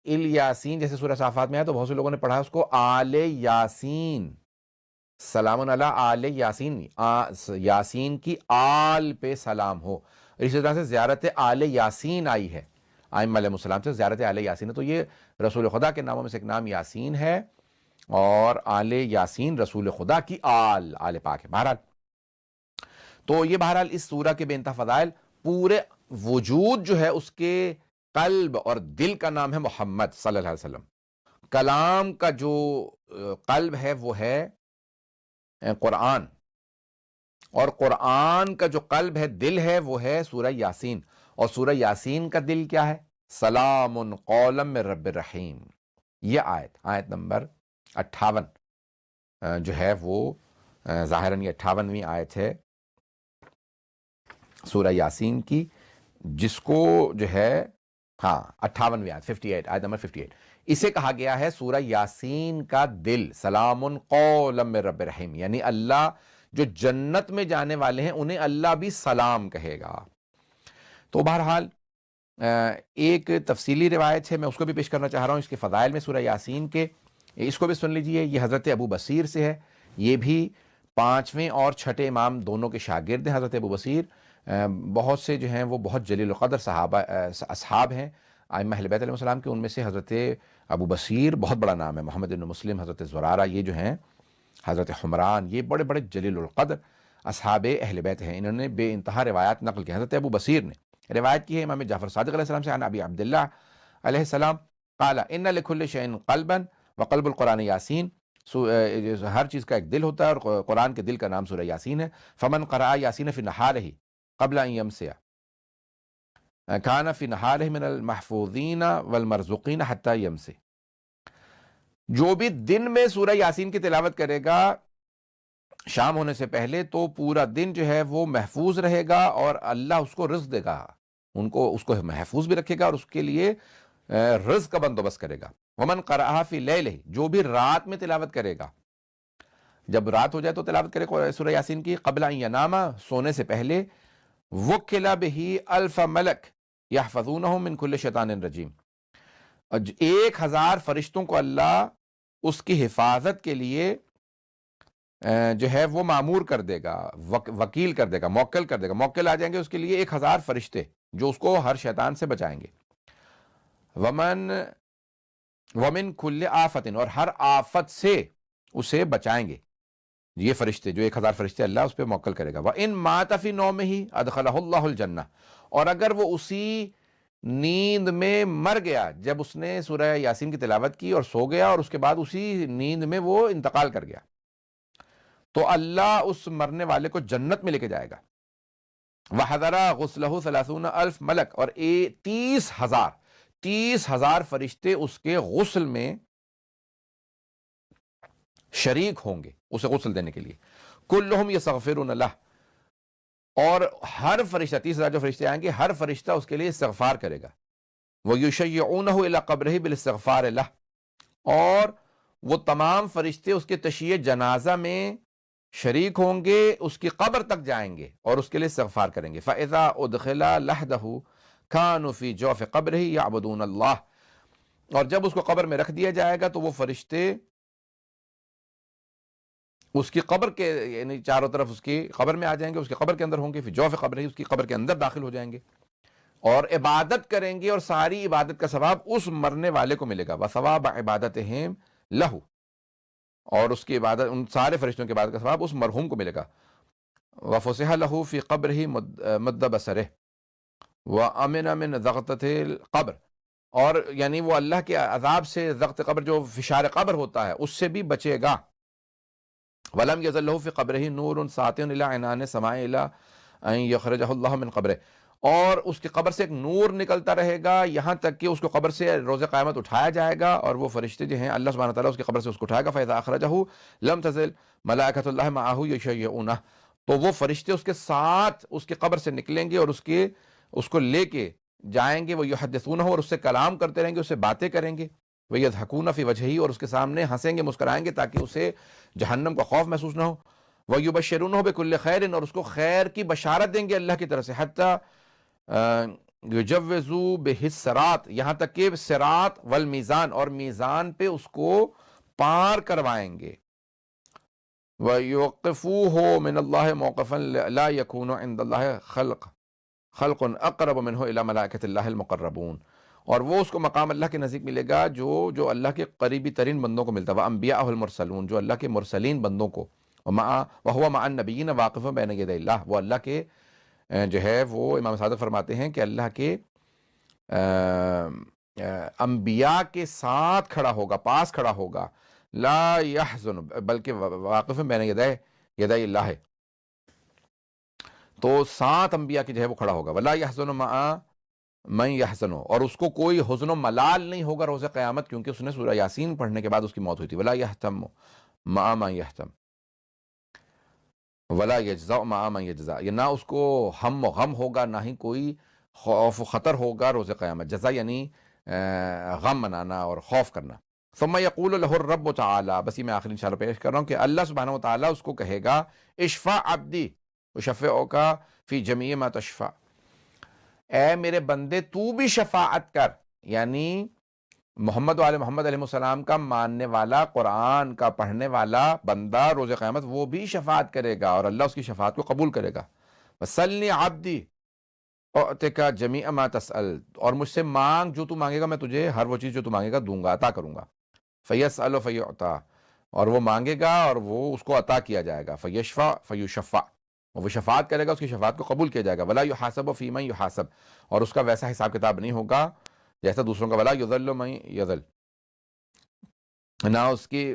الیاسین جیسے سورہ صافات میں ہے، تو بہت سے لوگوں نے پڑھا اس کو آل یاسین. سلام علی آل یاسین، یاسین کی آل پہ سلام ہو. اسی طرح سے زیارت آل یاسین آئی ہے ائمہ علیہ السلام سے، زیارت آل یاسین ہے. تو یہ رسول خدا کے ناموں میں سے ایک نام یاسین ہے، اور آل یاسین رسول خدا کی آل پاک ہے. بہرحال تو یہ بہرحال اس سورہ کے بے انتہا فضائل. پورے وجود جو ہے اس کے قلب اور دل کا نام ہے محمد صلی اللہ علیہ وسلم. کلام کا جو قلب ہے وہ ہے قرآن، اور قرآن کا جو قلب ہے، دل ہے، وہ ہے سورہ یاسین. اور سورہ یاسین کا دل کیا ہے؟ سلام قولا من رب الرحیم. یہ آیت نمبر 58 جو ہے وہ ظاہراً یہ 58ویں آیت ہے سورہ یاسین کی، جس کو جو ہے 58ویں آیت 58، آیت نمبر 58، اسے کہا گیا ہے سورہ یاسین کا دل. سلام قولا من رب الرحیم، یعنی اللہ جو جنت میں جانے والے ہیں انہیں اللہ بھی سلام کہے گا. تو بہرحال ایک تفصیلی روایت ہے، میں اس کو بھی پیش کرنا چاہ رہا ہوں اس کے فضائل میں سورہ یاسین کے. اس کو بھی سن لیجئے. یہ حضرت ابو بصیر سے ہے. یہ بھی 5ویں اور 6ٹھے امام دونوں کے شاگرد ہیں حضرت ابو بصیر. بہت سے جو ہیں وہ بہت جلیل القدر اصحاب ہیں ائمہ اہل بیت علیہ السلام کے. ان میں سے حضرت ابو بصیر بہت بڑا نام ہے. محمد بن مسلم، حضرت زرارہ، یہ جو ہیں حضرت حمران، یہ بڑے بڑے جلیل القدر اصحاب اہل بیت ہیں. انہوں نے بے انتہا روایات نقل کی. حضرت ابو بصیر نے روایت کی ہے امام جعفر صادق علیہ السلام سے عن ابی عبداللہ علیہ السلام قال ان لکل شیء قلبا وقلب القرآن یاسین. ہر چیز کا ایک دل ہوتا ہے اور قرآن کے دل کا نام سورہ یاسین ہے. فمن قرأ یاسین فی نہارہ قبل ان یمسی کان فی نہارہ من المحفوظین والمرزوقین حتی یمسی. جو بھی دن میں سورہ یاسین کی تلاوت کرے گا شام ہونے سے پہلے، تو پورا دن جو ہے وہ محفوظ رہے گا اور اللہ اس کو رزق دے گا، اس کو محفوظ بھی رکھے گا اور اس کے لیے رزق کا بندوبست کرے گا. ومن قرأہ فی لیلہ، جو بھی رات میں تلاوت کرے گا، جب رات ہو جائے تو تلاوت کرے سورہ یاسین کی. قبل ان ینام، سونے سے پہلے. وکل بہ الف ملک یحفظونہ من کل شیطان رجیم، 1000 فرشتوں کو اللہ اس کی حفاظت کے لیے جو ہے وہ معمور کر دے گا، وکیل کر دے گا، موکل کر دے گا. موکل آ جائیں گے اس کے لیے 1000 فرشتے جو اس کو ہر شیطان سے بچائیں گے. ومن کل آفت، اور ہر آفت سے اسے بچائیں گے یہ فرشتے، جو 1000 فرشتے اللہ اس پہ موکل کرے گا. وَإِن مَاتَ فِي نَوْمِهِ أَدْخَلَهُ اللَّهُ الْجَنَّةَ، اور اگر وہ اسی نیند میں مر گیا، جب اس نے سورہ یاسین کی تلاوت کی اور سو گیا اور اس کے بعد اسی نیند میں وہ انتقال کر گیا، تو اللہ اس مرنے والے کو جنت میں لے کے جائے گا. وَحَضَرَ غُسْلَهُ 30,000 ملک، اور 30,000 فرشتے اس کے غسل میں شریک ہوں گے اسے غسل دینے کے لیے. کلہم یستغفرون لہ، اور ہر فرشتہ، 30,000 جو فرشتے آئیں گے ہر فرشتہ اس کے لیے استغفار کرے گا. وَيُشَيِّعُونَهُ إِلَىٰ قَبْرِهِ بِالْإِسْتِغْفَارِ لَهُ، اور وہ تمام فرشتے اس کے تشییع جنازہ میں شریک ہوں گے، اس کی قبر تک جائیں گے اور اس کے لیے استغفار کریں گے. فَإِذَا أُدْخِلَ لَحْدَهُ كَانُوا فِي جَوْفِ قَبْرِهِ يَعْبُدُونَ اللَّهَ، اور جب اس کو قبر میں رکھ دیا جائے گا تو وہ فرشتے اس کی قبر کے یعنی چاروں طرف اس کی قبر میں آ جائیں گے، اس کی قبر کے اندر ہوں گے، فی جوف قبر ہی، اس کی قبر کے اندر داخل ہو جائیں گے اور عبادت کریں گے، اور ساری عبادت کا ثواب اس مرنے والے کو ملے گا. وثواب عبادتہم لہو، اور اس کی عبادت، ان سارے فرشتوں کی عبادت کا ثواب اس مرحوم کو ملے گا. وفسح لہو فی قبرہ مد بصرہ وامن من ضغطۃ القبر، اور یعنی وہ اللہ کے عذاب سے، ضغط قبر جو فشار قبر ہوتا ہے اس سے بھی بچے گا. وَلَمْ يَزَلْ لَهُ فِي قَبْرِهِ نُورٌ سَاطِعٌ إِلَىٰ عِنَانِ السَّمَاءِ إِلَىٰ أَن يَخْرِجَهُ اللَّهُ مِنْ قَبْرِهِ، اور اس کی قبر سے ایک نور نکلتا رہے گا یہاں تک کہ اس کو قبر سے روز قیامت اٹھایا جائے گا، اور وہ فرشتے جو ہیں اللہ سبحانہ وتعالیٰ اس کی قبر سے اس کو اٹھائے گا. فَإِذَا أَخْرَجَهُ لَمْ تَزِلْ مَلَائِكَةُ اللَّهِ مَعَهُ يُشَيِّعُونَهُ، تو وہ فرشتے اس کے ساتھ اس کی قبر سے نکلیں گے اور اس کو لے کے جائیں گے. وَيُحَدِّثُونَهُ، اور اس سے کلام کرتے رہیں گے، اس سے باتیں کریں گے. وَيَضْحَكُونَ فِي وَجْهِهِ، اور اس کے سامنے ہنسیں گے، مسکرائیں گے تاکہ اسے جہنم کا خوف محسوس نہ ہو. وَيُبَشِّرُونَهُ بِكُلِّ خَيْرٍ، اور اس کو خیر کی بشارت دیں گے اللہ کی طرف سے. حَتَّى يُجَوِّزُوا بِهِ الصِّرَاط، یہاں تک کہ صراط والمیزان، اور میزان پہ اس کو پار کروائیں گے. وَيُوقِفُوهُ مِنَ اللَّهِ مَوْقِفًا لَا يَكُونُ عِنْدَ اللَّهِ خلق اقرب منہ الی ملائکۃ اللہ المقربون، اور وہ اس کو مقام اللہ کے نزدیک ملے گا جو اللہ کے قریبی ترین بندوں کو ملتا ہے. وانبیاءہ المرسلون، جو اللہ کے مرسلین بندوں کو. وہو مع النبیین واقف بین یدی اللہ، وہ اللہ کے جو ہے وہ امام صادق فرماتے ہیں کہ اللہ کے انبیاء کے ساتھ کھڑا ہوگا، پاس کھڑا ہوگا. لا یحزن، بلکہ واقف بین یدی اللہ، تو 7 انبیاء کی جو ہے وہ کھڑا ہوگا. ولا یحزن مع من یحزن، اور اس کو کوئی حزن و ملال نہیں ہوگا روز قیامت، کیونکہ اس نے سورہ یاسین پڑھنے کے بعد اس کی موت ہوئی تھی. ولا یحتم مع من یحتم ولا یجزع مع من یجزع، یہ نہ اس کو ہم و غم ہوگا، نہ ہی کوئی خوف و خطر ہوگا روز قیامت. جزا یعنی غم منانا اور خوف کرنا. ثم یقول له الرب تعالی، بس یہ میں آخر انشاءاللہ پیش کر رہا ہوں کہ اللہ سبحانہ وتعالی اس کو کہے گا اشفع عبدی وشفعک فی جمیع ما تشفع، اے میرے بندے تو بھی شفاعت کر، یعنی محمد وآل محمد علیہ السلام کا ماننے والا، قرآن کا پڑھنے والا بندہ روز قیامت وہ بھی شفاعت کرے گا اور اللہ اس کی شفاعت کو قبول کرے گا. وَسَلْنِ عَبْدِي اُعْطِكَ جَمِيعَ مَا تَسْأَلُ، اور مجھ سے مانگ جو تو مانگے گا میں تجھے ہر وہ چیز جو تو مانگے گا دوں گا، عطا کروں گا. فَيَسْأَلُ فَيُعْطَى، اور وہ مانگے گا اور وہ اس کو عطا کیا جائے گا. فَيَشْفَعْ فَيُشَفَّعْ، وہ شفاعت کرے گا، اس کی شفاعت کو قبول کیا جائے گا. وَلَا يُحَاسَبُ فِي مَن يُحَاسَب، اور اس کا ویسا حساب کتاب نہیں ہوگا جیسا دوسروں کا. وَلَا يُذَلُّ مَن يَذَلُّ، نہ اس کی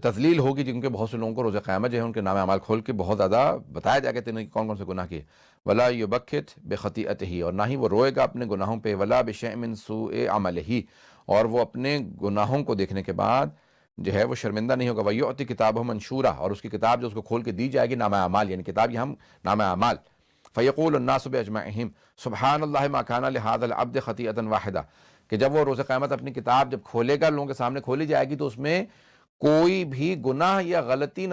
تذلیل ہوگی جن کے بہت سے لوگوں کو روز قیامت جو ہے ان کے نام اعمال کھول کے بہت زیادہ بتایا جائے گا تینوں کون کون سے گناہ کیے. وَلَا يُبَكِّتْ بِخَطِيئَتِهِ، اور نہ ہی وہ روئے گا اپنے گناہوں پہ. وَلَا بِشَيْءٍ مِّن سُوءِ عَمَلِهِ، اور وہ اپنے گناہوں کو دیکھنے کے بعد جو ہے وہ شرمندہ نہیں ہوگا. وَيُعْطِ كِتَابَهُ مَنشُورًا، اور اس کی کتاب جو اس کو کھول کے دی جائے گی نامہ اعمال، یعنی کتاب یہ ہم نامہ اعمال. فَيَقُولُ النَّاسُ بِأَجْمَعِهِمْ سُبْحَانَ اللَّهِ مَا كَانَ لِهَٰذَا الْعَبْدِ خَطِيئَةً وَاحِدَةً، کہ جب وہ روز قیامت اپنی کتاب جب کھولے گا، لوگوں کے سامنے کھولی جائے گی، تو اس میں کوئی بھی گناہ یا غلطی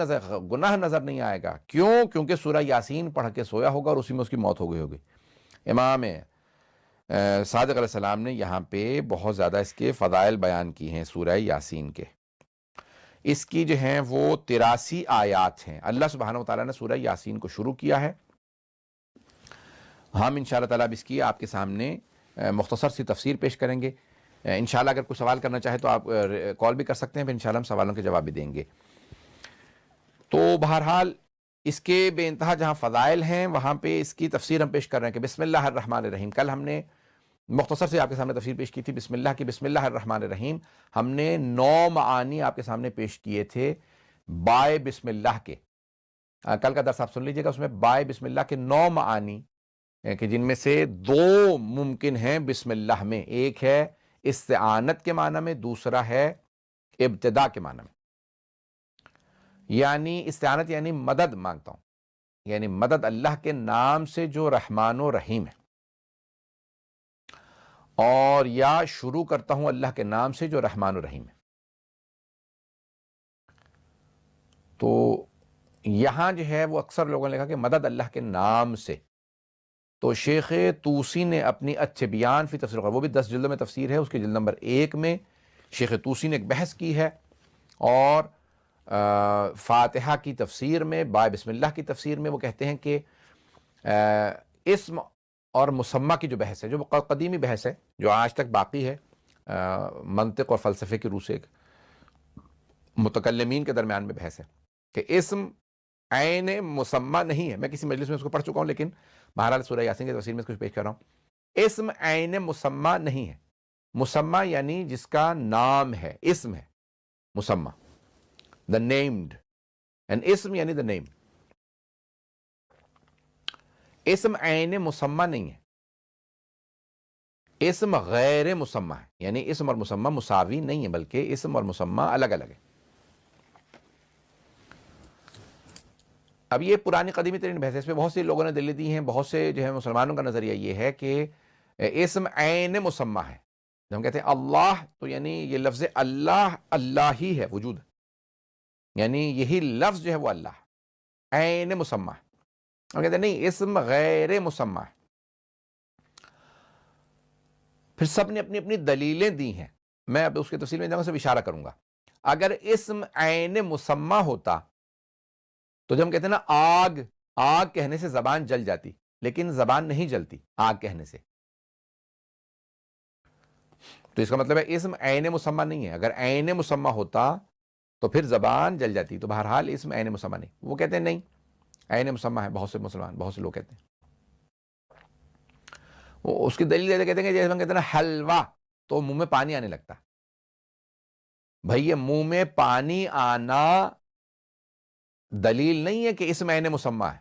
گناہ نظر نہیں آئے گا. کیوں؟ کیونکہ سورہ یاسین پڑھ کے سویا ہوگا اور اسی میں اس کی موت ہو گئی ہوگی. امام صادق علیہ السلام نے یہاں پہ بہت زیادہ اس کے فضائل بیان کی ہیں سورہ یاسین کے. اس کی جو ہیں وہ 83 آیات ہیں. اللہ سبحانہ وتعالیٰ نے سورہ یاسین کو شروع کیا ہے. ہم انشاءاللہ تعالیٰ اس کی آپ کے سامنے مختصر سی تفسیر پیش کریں گے. انشاءاللہ اگر کوئی سوال کرنا چاہے تو آپ کال بھی کر سکتے ہیں، پھر انشاءاللہ ہم سوالوں کے جواب بھی دیں گے. تو بہرحال اس کے بے انتہا جہاں فضائل ہیں وہاں پہ اس کی تفسیر ہم پیش کر رہے ہیں کہ بسم اللہ الرحمن الرحیم. کل ہم نے مختصر سے آپ کے سامنے تفسیر پیش کی تھی بسم اللہ کی. بسم اللہ الرحمن الرحیم ہم نے 9 معانی آپ کے سامنے پیش کیے تھے بائے بسم اللہ کے. کل کا درس آپ سن لیجئے گا، اس میں بائے بسم اللہ کے 9 معانی کہ جن میں سے 2 ممکن ہیں بسم اللہ میں. ایک ہے استعانت کے معنی میں، دوسرا ہے ابتدا کے معنی میں. یعنی استعانت یعنی مدد مانگتا ہوں، یعنی مدد اللہ کے نام سے جو رحمان و رحیم ہے، اور یا شروع کرتا ہوں اللہ کے نام سے جو رحمان و رحیم ہے۔ تو یہاں جو ہے وہ اکثر لوگوں نے کہا کہ مدد اللہ کے نام سے، تو شیخ طوسی نے اپنی التبیان فی تفسیر القرآن، وہ بھی 10 جلدوں میں تفسیر ہے، اس کے جلد نمبر 1 میں شیخ طوسی نے ایک بحث کی ہے، اور فاتحہ کی تفسیر میں بائے بسم اللہ کی تفسیر میں وہ کہتے ہیں کہ اسم اور مسمہ کی جو بحث ہے، جو قدیمی بحث ہے جو آج تک باقی ہے، منطق اور فلسفے کی روح سے ایک متکلمین کے درمیان میں بحث ہے کہ اسم عین مسمہ نہیں ہے۔ میں کسی مجلس میں اس کو پڑھ چکا ہوں، لیکن بہرحال سورہ یاسین کی تفسیر میں اس کو پیش کر رہا ہوں۔ اسم عین مسمہ نہیں ہے، مسمہ یعنی جس کا نام ہے، اسم ہے مسمہ، the named، and اسم یعنی the name۔ اسم عین مسمہ نہیں ہے، اسم غیر مسمہ ہے، یعنی اسم اور مسمہ مساوی نہیں ہے، بلکہ اسم اور مسمہ الگ الگ ہے۔ اب یہ پرانی قدیمی ترین بحث ہے، اس پہ بہت سے لوگوں نے دلیل دی ہیں، بہت سے جو ہے مسلمانوں کا نظریہ یہ ہے کہ اسم عین مسمہ ہے۔ جب ہم کہتے ہیں اللہ، تو یعنی یہ لفظ اللہ، اللہ ہی ہے، وجود، یعنی یہی لفظ جو ہے وہ اللہ عین مسمہ ہے۔ ہم کہتے ہیں نہیں، اسم غیر مسمہ ہے۔ پھر سب نے اپنی اپنی دلیلیں دی ہیں، میں اب اس کی تفصیل میں جاؤں گا، صرف اشارہ کروں گا۔ اگر اسم عین مسمہ ہوتا تو جب ہم کہتے ہیں نا آگ، آگ کہنے سے زبان جل جاتی، لیکن زبان نہیں جلتی آگ کہنے سے، تو اس کا مطلب ہے اسم عین مسمہ نہیں ہے۔ اگر عین مسمہ ہوتا تو پھر زبان جل جاتی، تو بہرحال اسم عین مسمہ نہیں۔ وہ کہتے ہیں نہیں، عین مسمہ ہے، بہت سے مسلمان، بہت سے لوگ کہتے ہیں۔ وہ اس کی دلیل دیتے، کہتے ہیں کہ جیسے ہم کہتے ہیں نا حلوہ، تو منہ میں پانی آنے لگتا۔ بھئی یہ منہ میں پانی آنا دلیل نہیں ہے کہ اسم عین مسمہ ہے۔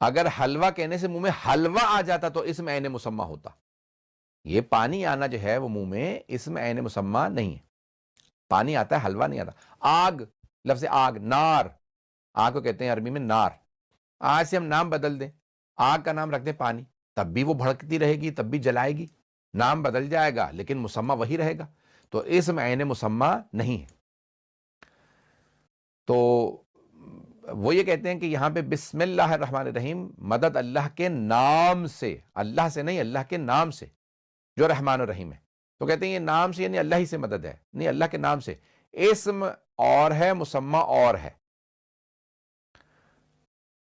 اگر حلوہ کہنے سے منہ میں حلوہ آ جاتا تو اسم عین مسمہ ہوتا۔ یہ پانی آنا جو ہے وہ منہ میں اسم عین مسمہ نہیں ہے، پانی آتا ہے، حلوہ نہیں آتا۔ آگ، لفظ آگ، نار، آگ کو کہتے ہیں عربی میں نار۔ آج سے ہم نام بدل دیں، آگ کا نام رکھ دیں پانی، تب بھی وہ بھڑکتی رہے گی، تب بھی جلائے گی، نام بدل جائے گا لیکن مسمہ وہی رہے گا، تو اسم عین مسمہ نہیں ہے۔ تو وہ یہ کہتے ہیں کہ یہاں پہ بسم اللہ الرحمن الرحیم، مدد اللہ کے نام سے، اللہ سے نہیں، اللہ کے نام سے جو رحمان الرحیم ہے۔ تو کہتے ہیں یہ نام سے یعنی اللہ ہی سے مدد ہے، نہیں، اللہ کے نام سے۔ اسم اور ہے، مسمہ اور ہے۔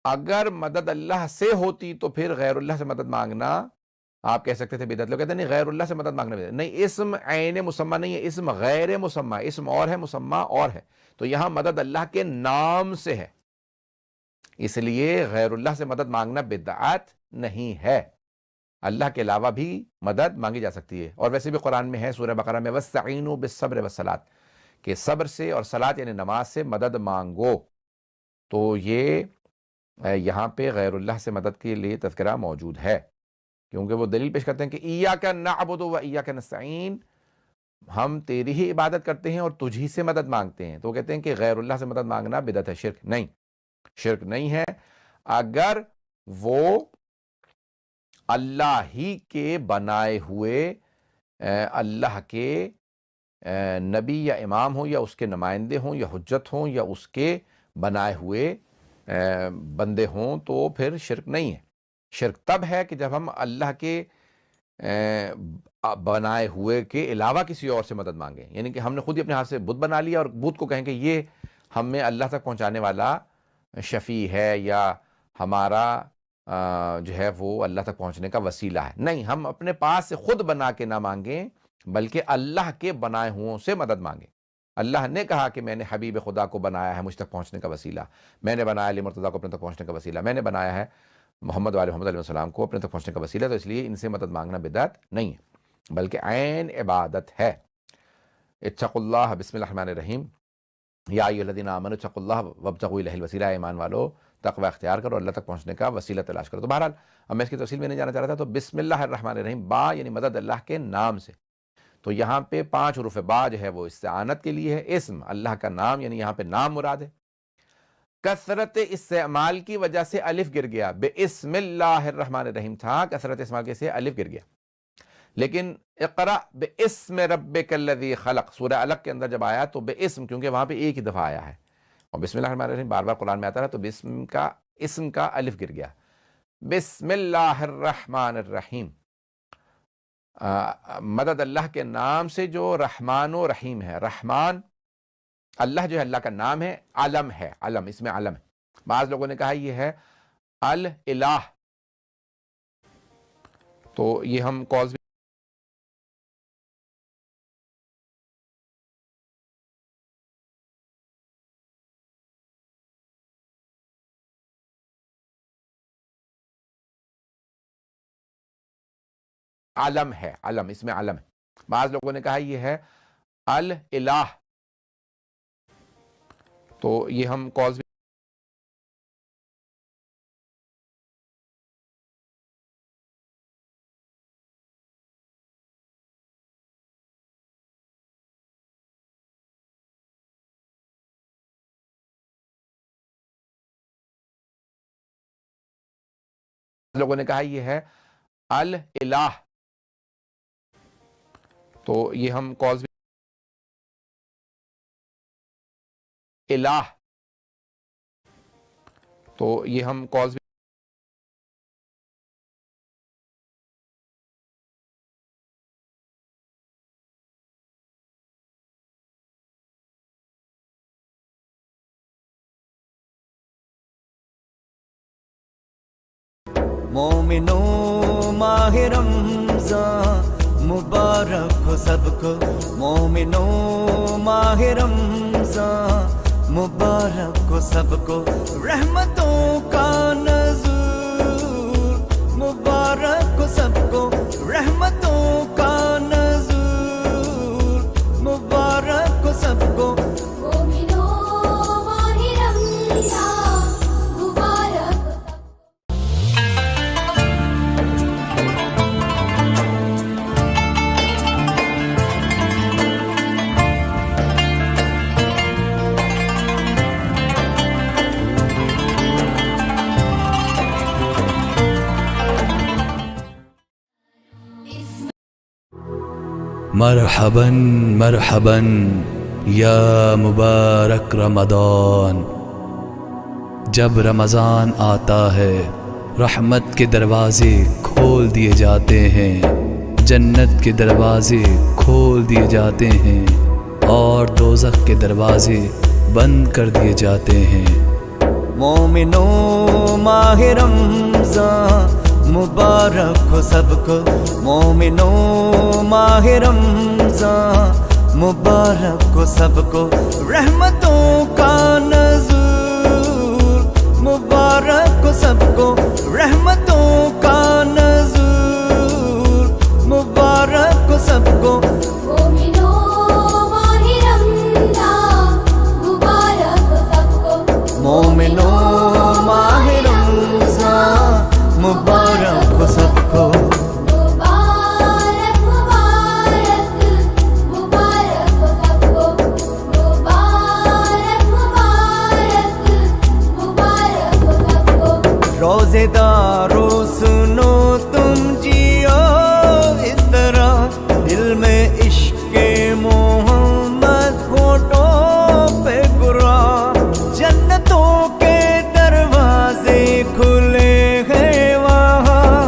اگر مدد اللہ سے ہوتی تو پھر غیر اللہ سے مدد مانگنا آپ کہہ سکتے تھے بدعت۔ لوگ کہتے ہیں نہیں، غیر اللہ سے مدد مانگنا بدعت نہیں، اسم عین مسمہ نہیں ہے، اسم غیر مسمہ، اسم اور ہے، مسمہ اور ہے، تو یہاں مدد اللہ کے نام سے ہے، اس لیے غیر اللہ سے مدد مانگنا بدعت نہیں ہے۔ اللہ کے علاوہ بھی مدد مانگی جا سکتی ہے، اور ویسے بھی قرآن میں ہے سورہ بقرہ میں وَاسْتَعِینُوا بِالصَّبْرِ وَالصَّلَاةِ، کہ صبر سے اور صلاۃ یعنی نماز سے مدد مانگو۔ تو یہ یہاں پہ غیر اللہ سے مدد کے لیے تذکرہ موجود ہے، کیونکہ وہ دلیل پیش کرتے ہیں کہ ایاک نعبد و ایاک نستعین، ہم تیری ہی عبادت کرتے ہیں اور تجھ ہی سے مدد مانگتے ہیں۔ تو وہ کہتے ہیں کہ غیر اللہ سے مدد مانگنا بدعت ہے، شرک نہیں، شرک نہیں ہے اگر وہ اللہ ہی کے بنائے ہوئے اللہ کے نبی یا امام ہوں، یا اس کے نمائندے ہوں، یا حجت ہوں، یا اس کے بنائے ہوئے بندے ہوں، تو پھر شرک نہیں ہے۔ شرک تب ہے کہ جب ہم اللہ کے بنائے ہوئے کے علاوہ کسی اور سے مدد مانگیں، یعنی کہ ہم نے خود ہی اپنے ہاتھ سے بت بنا لیا اور بت کو کہیں کہ یہ ہمیں اللہ تک پہنچانے والا شفیع ہے، یا ہمارا جو ہے وہ اللہ تک پہنچنے کا وسیلہ ہے۔ نہیں، ہم اپنے پاس سے خود بنا کے نہ مانگیں، بلکہ اللہ کے بنائے ہوں سے مدد مانگیں۔ اللہ نے کہا کہ میں نے حبیب خدا کو بنایا ہے مجھ تک پہنچنے کا وسیلہ، میں نے بنایا علی مرتضیٰ کو اپنے تک پہنچنے کا وسیلہ، میں نے بنایا ہے محمد والے محمد علیہ السلام کو اپنے تک پہنچنے کا وسیلہ، تو اس لیے ان سے مدد مانگنا بدعت نہیں ہے، بلکہ عین عبادت ہے۔ اتقوا اللہ، بسم اللہ الرحمن الرحیم، یا ایھا الذین آمنوا اتقوا اللہ وابتغوا الیہ الوسیلہ، ایمان والو تقوی اختیار کرو، اللہ تک پہنچنے کا وسیلہ تلاش کرو۔ تو بہرحال اب میں اس کی تفصیل میں نہیں جانا چاہ رہا تھا، تو بسم اللہ الرحمن الرحیم، با یعنی مدد اللہ کے نام سے، تو یہاں پہ 5 حروف با جو ہے وہ استعانت کے لیے ہے، اسم اللہ کا نام یعنی یہاں پہ نام مراد ہے۔ کثرت استعمال کی وجہ سے الف گر گیا، بسم اللہ الرحمن الرحیم تھا، کثرت استعمال کے سے الف گر گیا۔ لیکن اقرأ باسم ربک الذی خلق سورہ علق کے اندر جب آیا تو باسم، کیونکہ وہاں پہ ایک ہی دفعہ آیا ہے اور بسم اللہ الرحمن الرحیم بار بار قرآن میں آتا رہا، تو اسم کا الف گر گیا۔ بسم اللہ الرحمن الرحیم، مدد اللہ کے نام سے جو رحمان و رحیم ہے۔ رحمان اللہ جو ہے اللہ کا نام ہے، علم ہے، علم اس میں علم ہے۔ بعض لوگوں نے کہا یہ ہے الہ، تو یہ ہم کالز علم ہے، علم اس میں علم ہے۔ بعض لوگوں نے کہا یہ ہے الہ، تو یہ ہم کالز لوگوں نے کہا یہ ہے الہ، تو یہ ہم کالز الہ، تو یہ ہم کالز مومنوں ماہ رمضان مبارک ہو سب کو، مومنوں ماہ رمضان مبارک ہو سب کو، رحمتوں کا نزول مبارک ہو سب کو، رحمتوں کا نزول مبارک ہو سب کو۔ مرحباً مرحباً یا مبارک رمضان، جب رمضان آتا ہے رحمت کے دروازے کھول دیے جاتے ہیں، جنت کے دروازے کھول دیے جاتے ہیں اور دوزخ کے دروازے بند کر دیے جاتے ہیں۔ مومنوں ماہ رمضان مبارک ہو سب کو، مومنوں ماہ رمضان مبارک ہو سب کو، رحمتوں کا نزول مبارک ہو سب کو، رحمتوں کا نزول مبارک ہو سب کو۔ مومنوں ماہ رمضان مبارک ہو سب کو، مبارک مبارک مبارک ہو سب کو، مبارک مبارک مبارک ہو سب کو۔ روزے دارو سنو تم جیو اس طرح، دل میں عشق محمد فوٹو پہ گرا، جنتوں کے دروازے کھلے ہیں وہاں،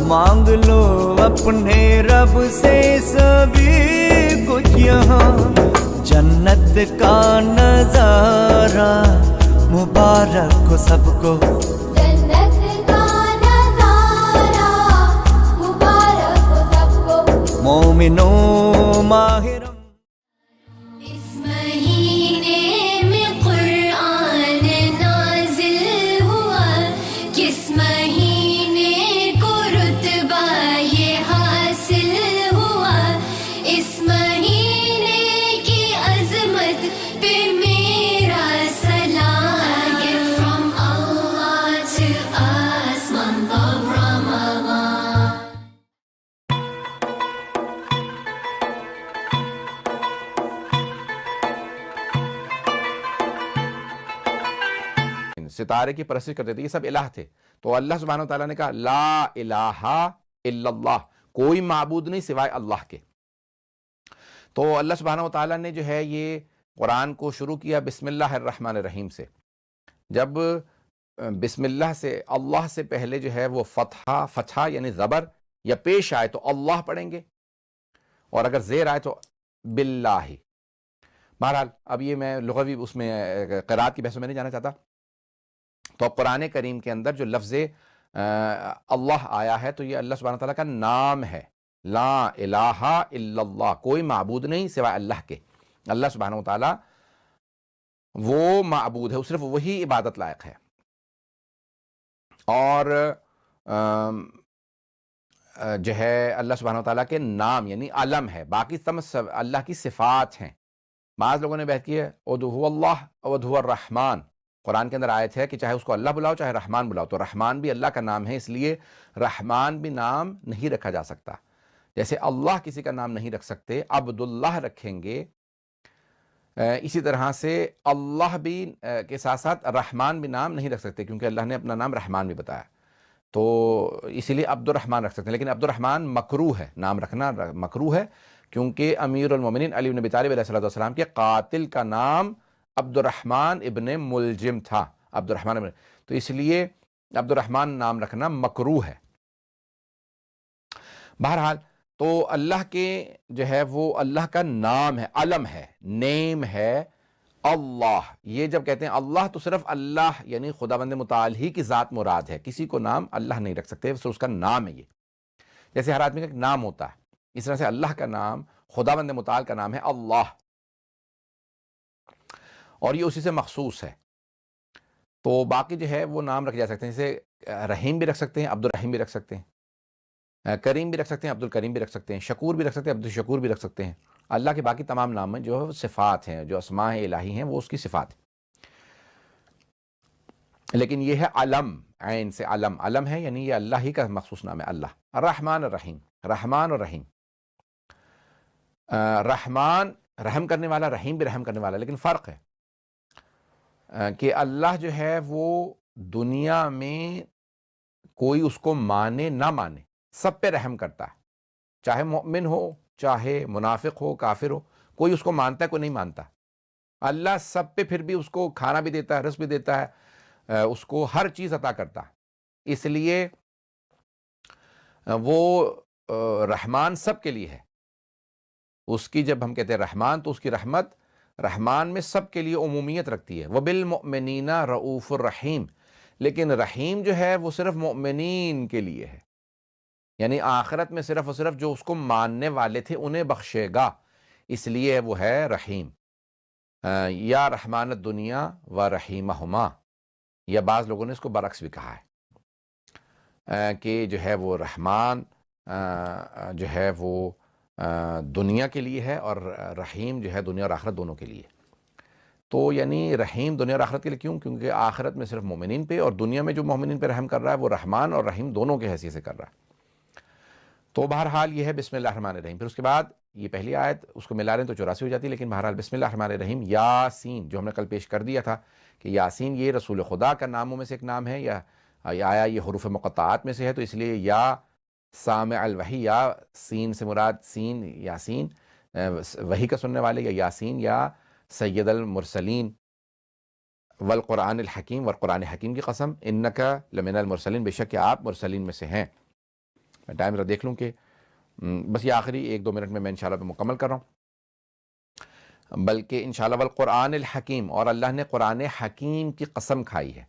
مانگ لو اپنے رب سے سبھی کچھ یہاں، جنت کا نظارہ مبارک ہو سب کو۔ جنت کا نظارہ مبارک ہو سب کو۔ مومنوں ماہ اس مہینے میں قرآن نازل ہوا، کس مہینے کو رتبہ یہ حاصل ہوا، اس مہینے کی عظمت پہ میرا سلام، from Allah to us, month of Ramadan۔ ستارے کی پرستش کرتے تھے، یہ سب الہ تھے. تو اللہ سبحانہ وتعالیٰ نے کہا لا الہ الا اللہ، کوئی معبود نہیں سوائے اللہ کے. تو اللہ سبحانہ وتعالیٰ نے جو ہے یہ قرآن کو شروع کیا بسم اللہ الرحمن الرحیم سے. جب بسم اللہ سے، اللہ سے پہلے جو ہے وہ فتحہ یعنی زبر یا پیش آئے تو اللہ پڑھیں گے، اور اگر زیر آئے تو باللہ. بہرحال اب یہ میں لغوی اس میں قرات کی بحث میں نہیں جانا چاہتا. تو اب قرآن کریم کے اندر جو لفظ اللہ آیا ہے تو یہ اللہ سبحانہ تعالیٰ کا نام ہے. لا الہ الا اللہ، کوئی معبود نہیں سوائے اللہ کے. اللہ سبحانہ وتعالیٰ وہ معبود ہے، صرف وہی عبادت لائق ہے. اور جو ہے اللہ سبحانہ وتعالیٰ کے نام یعنی علم ہے، باقی سب اللہ کی صفات ہیں. بعض لوگوں نے بحث کی ہے ادعو اللہ ادعو الرحمن. قرآن کے اندر آیت ہے کہ چاہے اس کو اللہ بلاؤ چاہے رحمان بلاؤ، تو رحمان بھی اللہ کا نام ہے، اس لیے رحمان بھی نام نہیں رکھا جا سکتا. جیسے اللہ کسی کا نام نہیں رکھ سکتے، عبداللہ رکھیں گے، اسی طرح سے اللہ بھی کے ساتھ ساتھ رحمان بھی نام نہیں رکھ سکتے، کیونکہ اللہ نے اپنا نام رحمان بھی بتایا. تو اسی لیے عبد الرحمن رکھ سکتے ہیں، لیکن عبد الرحمن مکروہ ہے، نام رکھنا مکروہ ہے، کیونکہ امیر المومنین علی بن ابی طالب علیہ السلام کے قاتل کا نام عبد الرحمن ابن ملجم تھا. عبد الرحمن ابن، تو اس لیے عبد الرحمن نام رکھنا مکروہ ہے. بہرحال تو اللہ کے جو ہے وہ اللہ کا نام ہے، علم ہے، نیم ہے اللہ. یہ جب کہتے ہیں اللہ تو صرف اللہ یعنی خداوند متعال ہی کی ذات مراد ہے، کسی کو نام اللہ نہیں رکھ سکتے، صرف اس کا نام ہے. یہ جیسے ہر آدمی کا ایک نام ہوتا ہے، اس طرح سے اللہ کا نام، خداوند متعال کا نام ہے اللہ، اور یہ اسی سے مخصوص ہے. تو باقی جو ہے وہ نام رکھے جا سکتے ہیں، جیسے رحیم بھی رکھ سکتے ہیں، عبد الرحیم بھی رکھ سکتے ہیں، کریم بھی رکھ سکتے ہیں، عبد الکریم بھی رکھ سکتے ہیں، شکور بھی رکھ سکتے ہیں، عبد الشکور بھی رکھ سکتے ہیں. اللہ کے باقی تمام نام ہیں جو صفات ہیں، جو اسماء الہی ہیں وہ اس کی صفات ہیں. لیکن یہ ہے علم، عین سے علم، علم ہے یعنی یہ اللہ ہی کا مخصوص نام ہے اللہ. الرحمن الرحیم، رحمان اور رحیم. رحمان رحم کرنے والا، رحیم بھی رحم کرنے والا، لیکن فرق ہے کہ اللہ جو ہے وہ دنیا میں کوئی اس کو مانے نہ مانے سب پہ رحم کرتا ہے، چاہے مومن ہو چاہے منافق ہو کافر ہو، کوئی اس کو مانتا ہے کوئی نہیں مانتا. اللہ سب پہ پھر بھی اس کو کھانا بھی دیتا ہے، رزق بھی دیتا ہے، اس کو ہر چیز عطا کرتا ہے. اس لیے وہ رحمان سب کے لیے ہے. اس کی جب ہم کہتے ہیں رحمان تو اس کی رحمت رحمان میں سب کے لیے عمومیت رکھتی ہے. وَبِالْمُؤْمِنِينَ رؤوف الرحیم، لیکن رحیم جو ہے وہ صرف مؤمنین کے لیے ہے، یعنی آخرت میں صرف اور صرف جو اس کو ماننے والے تھے انہیں بخشے گا، اس لیے وہ ہے رحیم. یا رحمان الدنیا و رحیمہما، یا بعض لوگوں نے اس کو برعکس بھی کہا ہے کہ جو ہے وہ رحمان جو ہے وہ دنیا کے لیے ہے اور رحیم جو ہے دنیا اور آخرت دونوں کے لیے. تو یعنی رحیم دنیا اور آخرت کے لیے کیوں؟ کیونکہ آخرت میں صرف مومنین پہ اور دنیا میں جو مومنین پہ رحم کر رہا ہے وہ رحمان اور رحیم دونوں کے حیثیت سے کر رہا ہے. تو بہرحال یہ ہے بسم اللہ الرحمن الرحیم. پھر اس کے بعد یہ پہلی آیت اس کو ملا لیں تو 84 ہو جاتی ہے، لیکن بہرحال بسم اللہ الرحمن الرحیم. یاسین جو ہم نے کل پیش کر دیا تھا کہ یاسین یہ رسول خدا کا ناموں میں سے ایک نام ہے، یا آیا یہ حروف مقطعات میں سے ہے، تو اس لیے یا سامع الوحی، یا سین سے مراد سین یاسین وحی کا سننے والے، یا یاسین یا سید المرسلین والقرآن الحکیم، والقرآن حکیم کی قسم، انکا لمن المرسلین، بے شک کہ آپ مرسلین میں سے ہیں. میں ٹائم ذرا دیکھ لوں کہ بس یہ آخری 1-2 منٹ میں انشاءاللہ پہ مکمل کر رہا ہوں، بلکہ انشاءاللہ والقرآن الحکیم، اور اللہ نے قرآن حکیم کی قسم کھائی ہے.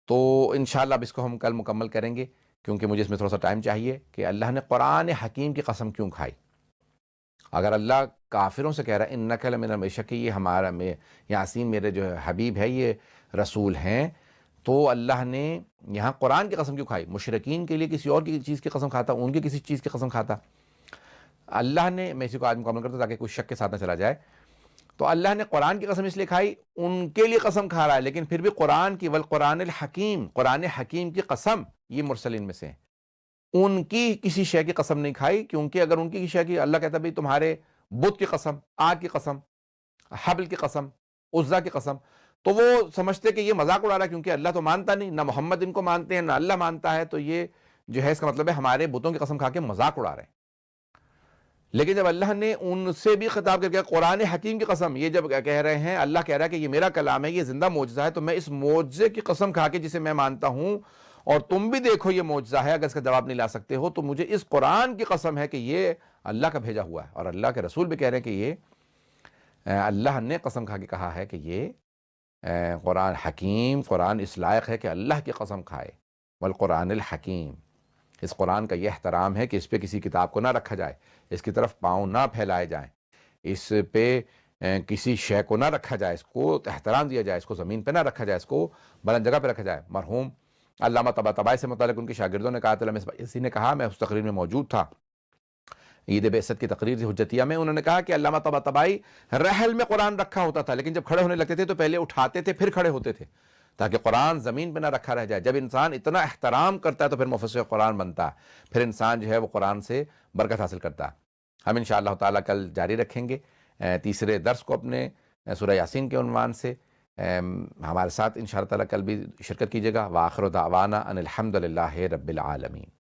تو انشاءاللہ اب اس کو ہم کل مکمل کریں گے، کیونکہ مجھے اس میں تھوڑا سا ٹائم چاہیے کہ اللہ نے قرآن حکیم کی قسم کیوں کھائی. اگر اللہ کافروں سے کہہ رہا ہے انک لمن، بے شک یہ ہمارا یاسین میرے جو حبیب ہے یہ رسول ہیں، تو اللہ نے یہاں قرآن کی قسم کیوں کھائی؟ مشرکین کے لیے کسی اور کی چیز کی قسم کھاتا، ان کی کسی چیز کی قسم کھاتا. اللہ نے، میں اسی کو آج مکمل کرتا تاکہ کوئی شک کے ساتھ نہ چلا جائے. تو اللہ نے قرآن کی قسم اس لیے کھائی، ان کے لیے قسم کھا رہا ہے، لیکن پھر بھی قرآن کی، والقرآن الحکیم، قرآن حکیم کی قسم، یہ مرسلین میں سے ہیں. ان کی کسی شے کی قسم نہیں کھائی، کیونکہ اگر ان کی شے کی، اللہ کہتا بھئی تمہارے بت کی قسم، آگ کی قسم، حبل کی قسم، عزا کی قسم، تو وہ سمجھتے کہ یہ مذاق اڑا رہا ہے کیونکہ اللہ تو مانتا نہیں، نہ محمد ان کو مانتے ہیں نہ اللہ مانتا ہے، تو یہ جو ہے اس کا مطلب ہے ہمارے بتوں کی قسم کھا کے مذاق اڑا رہے ہیں۔ لیکن جب اللہ نے ان سے بھی خطاب کر کے قرآن حکیم کی قسم، یہ جب کہہ رہے ہیں، اللہ کہہ رہا ہے کہ یہ میرا کلام ہے، یہ زندہ معجزہ ہے، تو میں اس معجزے کی قسم کھا کے جسے میں مانتا ہوں اور تم بھی دیکھو یہ معجزہ ہے، اگر اس کا جواب نہیں لا سکتے ہو تو مجھے اس قرآن کی قسم ہے کہ یہ اللہ کا بھیجا ہوا ہے۔ اور اللہ کے رسول بھی کہہ رہے ہیں کہ یہ اللہ نے قسم کھا کے کہا ہے کہ یہ قرآن حکیم، قرآن اس لائق ہے کہ اللہ کی قسم کھائے، والقرآن الحکیم۔ اس قرآن کا یہ احترام ہے کہ اس پہ کسی کتاب کو نہ رکھا جائے، اس کی طرف پاؤں نہ پھیلائے جائیں، اس پہ کسی شے کو نہ رکھا جائے، اس کو احترام دیا جائے، اس کو زمین پہ نہ رکھا جائے، اس کو بلند جگہ پہ رکھا جائے۔ مرحوم علامہ طباطبائی سے متعلق ان کے شاگردوں نے کہا تھا، اسی نے کہا، میں اس تقریر میں موجود تھا، عید بعثت کی تقریر تھی حجتیہ میں، انہوں نے کہا کہ علامہ طباطبائی رحل میں قرآن رکھا ہوتا تھا، لیکن جب کھڑے ہونے لگتے تھے تو پہلے اٹھاتے تھے پھر کھڑے ہوتے تھے تاکہ قرآن زمین پہ نہ رکھا رہ جائے۔ جب انسان اتنا احترام کرتا ہے تو پھر مفسر قرآن بنتا ہے، پھر انسان جو ہے وہ قرآن سے برکت حاصل کرتا ہے۔ ہم انشاءاللہ تعالیٰ کل جاری رکھیں گے تیسرے درس کو اپنے سورہ یاسین کے عنوان سے۔ ہمارے ساتھ انشاءاللہ تعالیٰ کل بھی شرکت کیجیے گا۔ وآخر دعوانا ان الحمد للہ رب العالمین۔